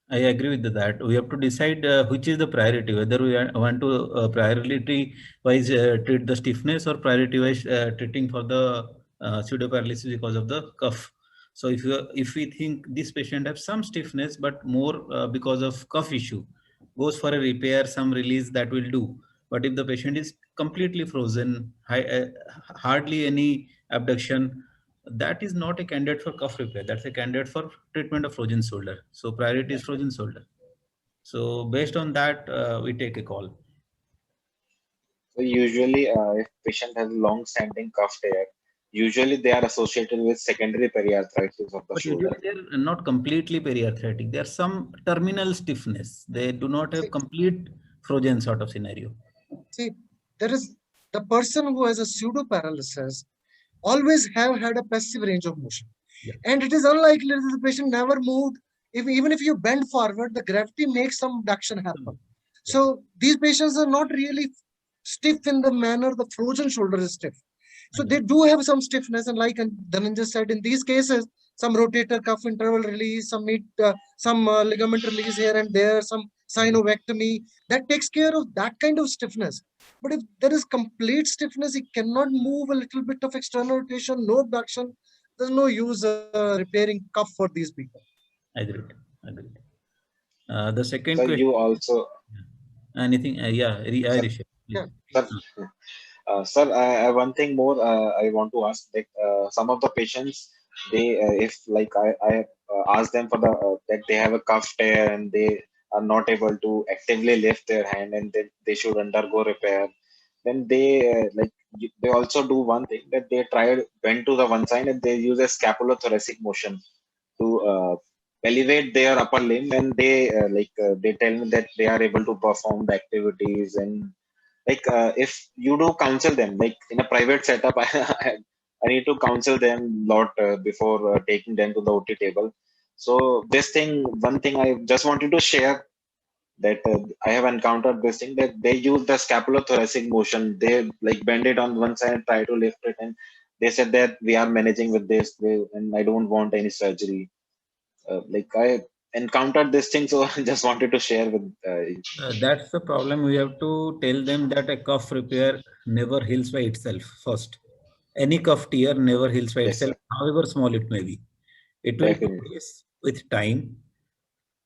I agree with that. We have to decide which is the priority, whether we want to priority-wise treat the stiffness or priority-wise treating for the pseudoparalysis because of the cuff. So if we think this patient has some stiffness, but more because of cuff issue, goes for a repair, some release, that will do. But if the patient is completely frozen, hardly any abduction, that is not a candidate for cuff repair. That's a candidate for treatment of frozen shoulder. So priority is frozen shoulder. So based on that, we take a call. So usually, if patient has long-standing cuff tear, usually they are associated with secondary periarthritis of the But shoulder. usually they're not completely periarthritic. There's some terminal stiffness. They do not have complete frozen sort of scenario. See, there is the person who has a pseudo paralysis always have had a passive range of motion. Yeah. And it is unlikely that the patient never moved. Even if you bend forward, the gravity makes some abduction happen. Yeah. So these patients are not really stiff in the manner the frozen shoulder is stiff. So they do have some stiffness, and like Dhananjay said, in these cases, some rotator cuff interval release, some ligament release here and there, some synovectomy, that takes care of that kind of stiffness. But if there is complete stiffness, he cannot move, a little bit of external rotation, no abduction, there's no use repairing cuff for these people. Agreed. The second so question. You also anything? Yeah, Irish. Yeah. Sir, one thing more I want to ask. Like some of the patients, they if like I ask them for the that they have a cuff tear and they are not able to actively lift their hand, and then they should undergo repair. Then they they also do one thing, that they try bend to the one side and they use a scapulothoracic motion to elevate their upper limb, and they they tell me that they are able to perform the activities. And if you do counsel them, like in a private setup, I need to counsel them a lot before taking them to the OT table. So one thing I just wanted to share, that I have encountered this thing, that they use the scapulothoracic motion. They like bend it on one side and try to lift it, and they said that we are managing with this, and I don't want any surgery. I encountered this thing, so I just wanted to share with. That's the problem. We have to tell them that a cuff repair never heals by itself. First, any cuff tear never heals by itself, however small it may be. It will progress with time.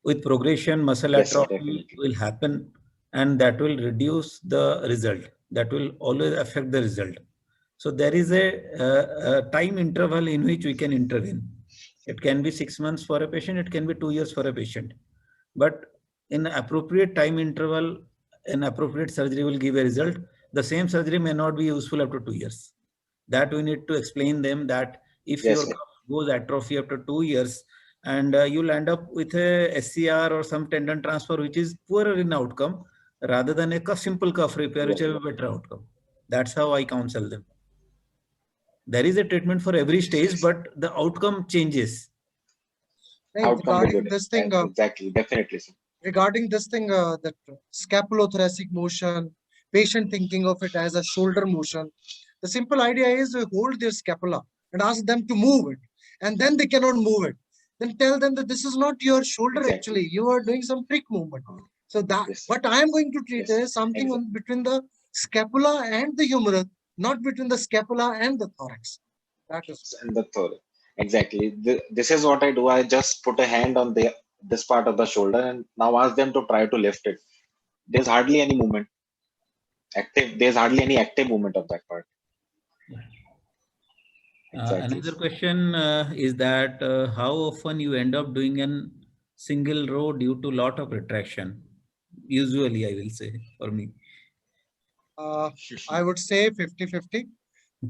With progression, muscle atrophy will happen, and that will reduce the result. That will always affect the result. So there is a time interval in which we can intervene. It can be 6 months for a patient. It can be 2 years for a patient. but in appropriate time interval, an appropriate surgery will give a result. The same surgery may not be useful after 2 years. That we need to explain them that if Yes, your sir. cuff goes atrophy after 2 years, and you'll end up with a SCR or some tendon transfer which is poorer in outcome rather than a simple cuff repair which Yes. have a better outcome. That's how I counsel them. There is a treatment for every stage, but the outcome changes. Right, Outcome will be regarding this thing, exactly, definitely, sir. regarding this thing, that scapulothoracic motion, patient thinking of it as a shoulder motion. The simple idea is hold their scapula and ask them to move it, and then they cannot move it. Then tell them that this is not your shoulder. Exactly. Actually, you are doing some trick movement. So that Yes. what I am going to treat Yes. is something Exactly. between the scapula and the humerus, not between the scapula and the thorax. That is. And the third, exactly. This is what I do. I just put a hand on this part of the shoulder and now ask them to try to lift it. There's hardly any movement. There's hardly any active movement of that part. Exactly. Another question is that how often you end up doing a single row due to lot of retraction? Usually, I will say for me. I would say 50-50.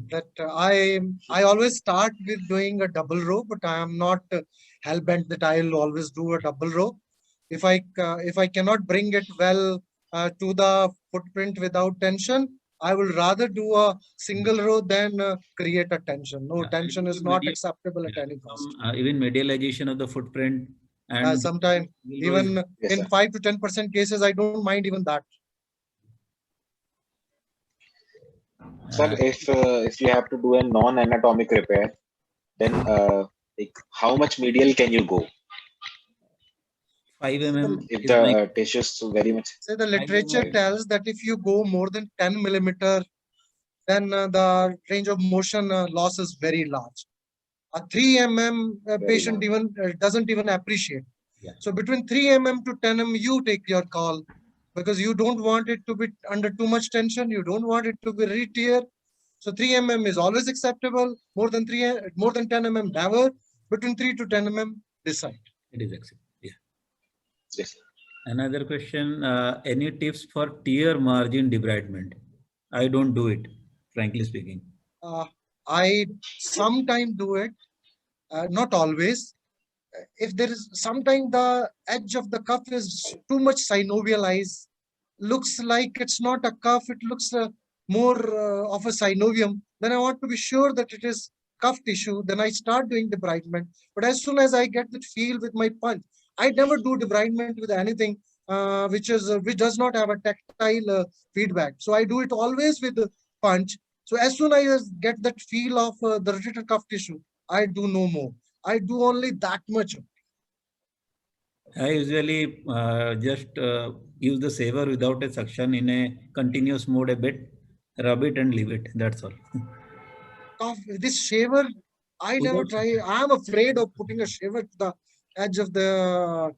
That I always start with doing a double row, but I am not hell bent that I'll always do a double row. If I cannot bring it well to the footprint without tension, I will rather do a single row than create a tension. No, tension is not acceptable at any cost. Even medialization of the footprint and sometimes even Yes, in sir. 5 to 10% cases, I don't mind even that. Sir, if you have to do a non-anatomic repair, then like how much medial can you go? 5 mm. If the tissue is very much. So the literature tells that if you go more than 10 millimeter, then the range of motion loss is very large. A 3 mm patient even doesn't even appreciate. Yeah. So between 3 mm to 10 mm, you take your call, because you don't want it to be under too much tension. You don't want it to be re-tear. So 3 mm is always acceptable. More than 10 mm, never. Between 3 to 10 mm, decide. It is acceptable. Yeah. Yes. Another question: any tips for tear margin debridement? I don't do it, frankly speaking. I sometimes do it, not always. If there is sometimes the edge of the cuff is too much synovialized, looks like it's not a cuff, it looks more of a synovium, then I want to be sure that it is cuff tissue. Then I start doing debridement. But as soon as I get that feel with my punch, I never do debridement with anything which does not have a tactile feedback. So I do it always with the punch. So as soon as I get that feel of the rotator cuff tissue, I do no more. I do only that much. I usually just use the saver without a suction in a continuous mode a bit, rub it and leave it. That's all. This shaver, I never try. I'm afraid of putting a shaver to the edge of the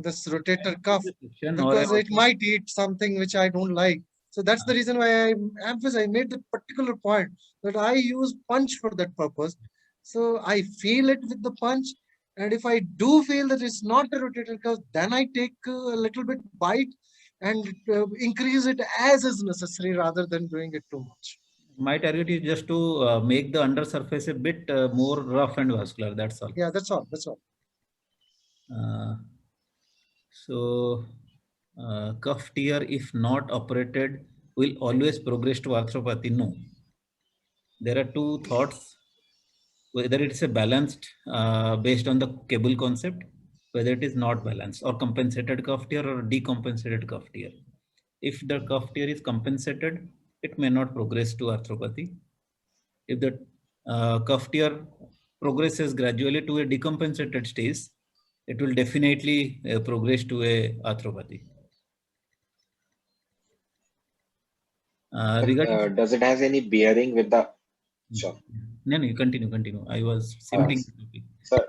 this rotator cuff, because it might eat something which I don't like. So that's the reason why I made the particular point that I use punch for that purpose. So I feel it with the punch. And if I do feel that it's not a rotator cuff, then I take a little bit bite and increase it as is necessary rather than doing it too much. My target is just to make the undersurface a bit more rough and vascular. That's all. Yeah, that's all. That's all. Cuff tear, if not operated, will always progress to arthropathy. No. There are two thoughts. Whether it's a balanced based on the cable concept, whether it is not balanced, or compensated cuff tear or decompensated cuff tear. If the cuff tear is compensated, it may not progress to arthropathy. If the cuff tear progresses gradually to a decompensated stage, it will definitely progress to a arthropathy. Does it have any bearing with the? Sure. No, you continue. I was simping. Sir,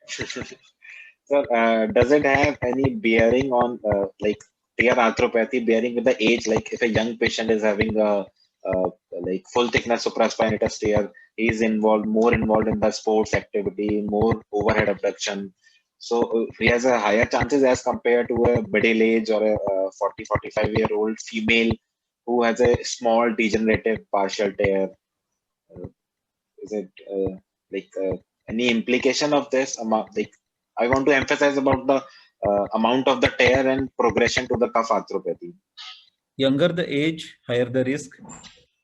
sir, does it have any bearing on like tear arthropathy bearing with the age? Like if a young patient is having a like full thickness supraspinatus tear, he is more involved in the sports activity, more overhead abduction. So he has a higher chances as compared to a middle age or a 40-45-year-old female who has a small degenerative partial tear. Is it any implication of this amount? Like, I want to emphasize about the amount of the tear and progression to the cuff arthropathy. Younger the age, higher the risk.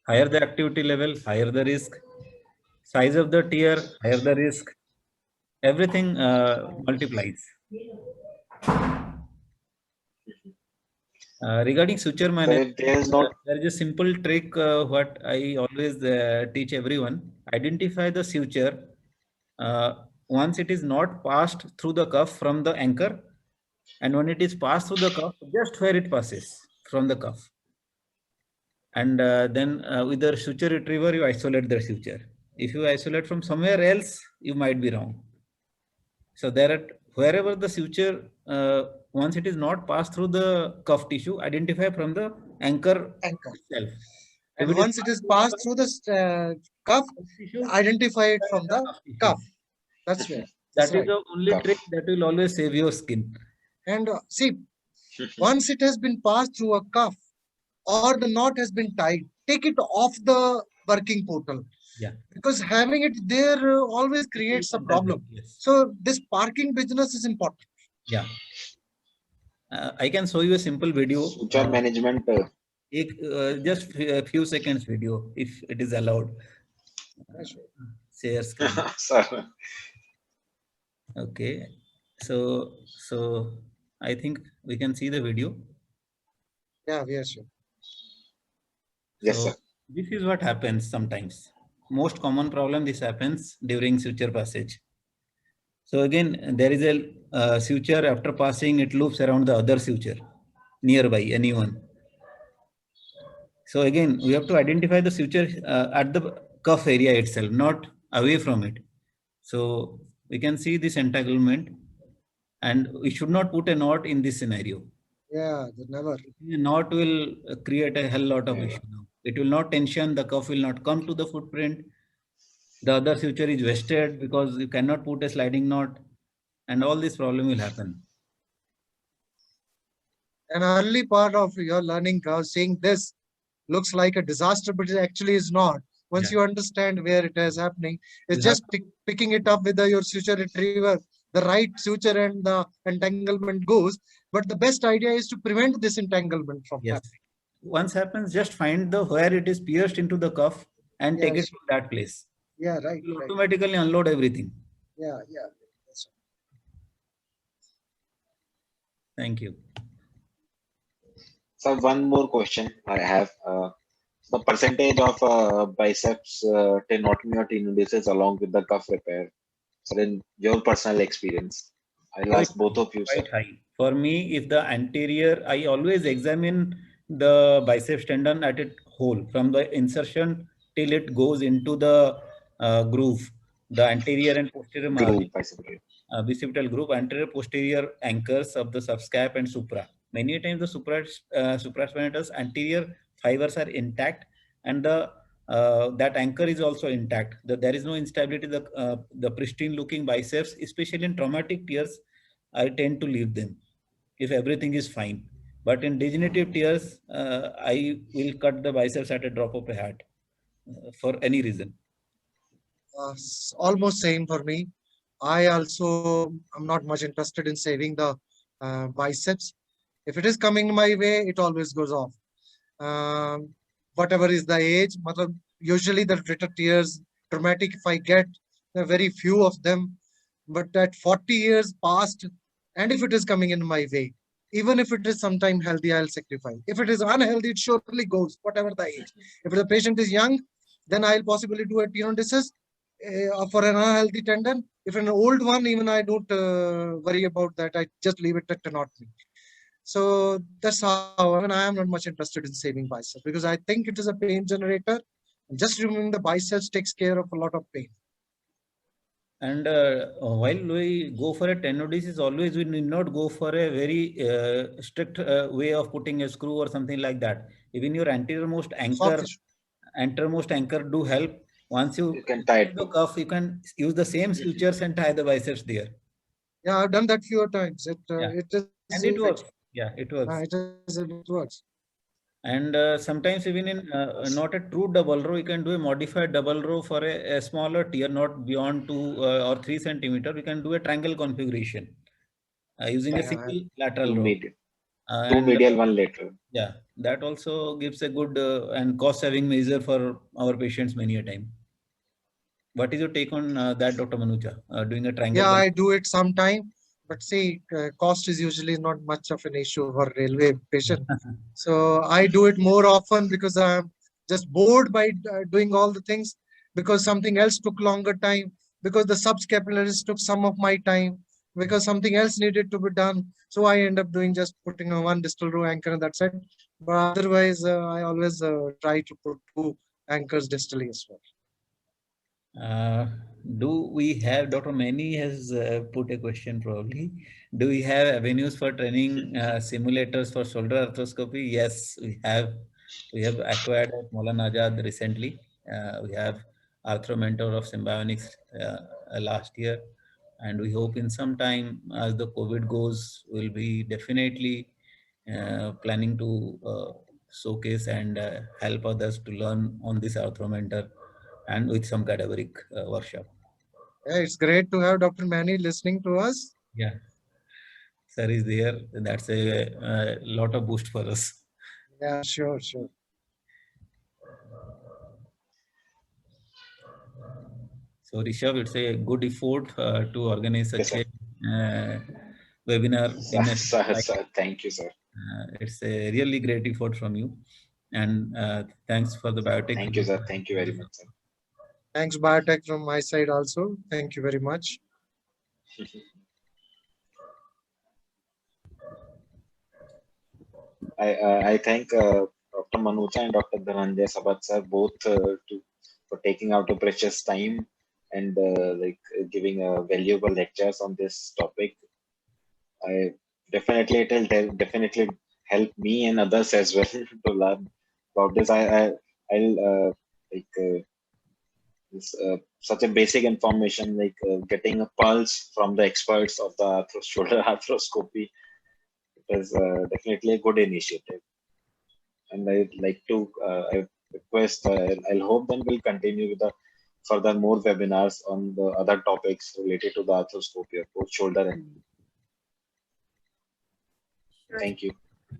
Higher the activity level, higher the risk. Size of the tear, higher the risk. Everything multiplies. Regarding suture management, there is a simple trick what I always teach everyone. Identify the suture once it is not passed through the cuff from the anchor, and when it is passed through the cuff, just where it passes from the cuff. And then with the suture retriever, you isolate the suture. If you isolate from somewhere else, you might be wrong. So there are, wherever the suture, once it is not passed through the cuff tissue, identify from the anchor itself. And once it is passed through the cuff, identify it from the cuff. That's where. That is the only trick that will always save your skin. And see, once it has been passed through a cuff or the knot has been tied, take it off the working portal. Yeah. Because having it there always creates a problem. Yes. So this parking business is important. Yeah. I can show you a simple video. Suture management. Just a few seconds video, if it is allowed. Share screen. Okay. So I think we can see the video. Yeah, we are sure. Yes, sir. This is what happens sometimes. Most common problem this happens during suture passage. So again, there is a suture. After passing, it loops around the other suture nearby, anyone. So again, we have to identify the suture at the cuff area itself, not away from it. So we can see this entanglement, and we should not put a knot in this scenario. Yeah, never. A knot will create a hell lot of issue now. It will not tension, the cuff will not come to the footprint. The other suture is wasted because you cannot put a sliding knot, and all this problem will happen. An early part of your learning curve, saying this looks like a disaster, but it actually is not. Once you understand where it is happening, it's just picking it up with your suture retriever. The right suture and the entanglement goes, but the best idea is to prevent this entanglement from happening. Once happens, just find the where it is pierced into the cuff and take it to that place. Yeah, right. It will automatically unload everything. Yeah, yeah. That's right. Thank you. So one more question I have. The percentage of biceps tenotomy or tenodesis along with the cuff repair. So in your personal experience, I'll ask both of you. Quite high. For me, if the anterior, I always examine the biceps tendon at its whole, from the insertion till it goes into the groove, the anterior and posterior margin, bicipital groove, anterior posterior anchors of the subscap and supra. Many times the supraspinatus anterior fibers are intact, and the that anchor is also intact. There is no instability. The pristine looking biceps, especially in traumatic tears, I tend to leave them if everything is fine. But in degenerative tears, I will cut the biceps at a drop of a hat for any reason. Almost same for me. I also am not much interested in saving the biceps. If it is coming my way, it always goes off. Whatever is the age, usually the bitter tears, traumatic, if I get, there are very few of them. But at 40 years past, and if it is coming in my way, even if it is sometime healthy, I'll sacrifice. If it is unhealthy, it surely goes, whatever the age. If the patient is young, then I'll possibly do a tenodesis for an unhealthy tendon. If an old one, even I don't worry about that. I just leave it at tenotomy. So that's how, I am not much interested in saving biceps because I think it is a pain generator. Just removing the biceps takes care of a lot of pain. And while we go for a tenodesis, always we need not go for a very strict way of putting a screw or something like that. Even your anteriormost anchor do help. Once you can tie it the cuff, you can use the same sutures and tie the biceps there. Yeah, I've done that few times. It And it works. Yeah, it works. It works. And sometimes even in not a true double row, you can do a modified double row for a smaller tier, not beyond 2 or 3 centimeter. We can do a triangle configuration using a single lateral row. Two medial, one lateral. Yeah, that also gives a good and cost-saving measure for our patients many a time. What is your take on that, Dr. Manuja? Doing a triangle? Yeah, I do it sometime, but see, cost is usually not much of an issue for railway patient. So I do it more often because I'm just bored by doing all the things, because something else took longer time, because the subscapularis took some of my time, because something else needed to be done. So I end up doing just putting on one distal row anchor and that's it. But otherwise, I always try to put 2 anchors distally as well. Do we have, Dr. Mani has put a question probably. Do we have avenues for training simulators for shoulder arthroscopy? Yes, we have. We have acquired at Maulana Azad recently. We have Arthro Mentor of Symbionics last year. And we hope in some time as the COVID goes, we'll be definitely planning to showcase and help others to learn on this Arthro Mentor and with some cadaveric workshop. Yeah, it's great to have Dr. Mani listening to us. Yeah, sir is there. That's a lot of boost for us. Yeah, sure, sure. So Rishabh, it's a good effort to organize such a webinar. Thank you, sir. It's a really great effort from you. And thanks for the biotech. Thank you, sir. Thank you very much, sir. Thanks, Biotech, from my side also. Thank you very much. I thank Dr. Manuja and Dr. Dhananjay Sabat sir both for taking out a precious time and giving valuable lectures on this topic. It will definitely help me and others as well to learn about this. I'll such a basic information like getting a pulse from the experts of the shoulder arthroscopy. It is definitely a good initiative, and I'd like to I request. I'll hope then we'll continue with the further more webinars on the other topics related to the arthroscopy, both shoulder and knee. Sure. Thank you.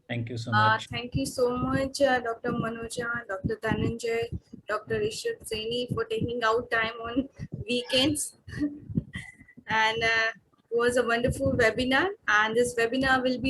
Thank you so much. Thank you so much, Dr. Manuja, Dr. Dhananjay, Dr. Rishabh Saini for taking out time on weekends. And it was a wonderful webinar, and this webinar will be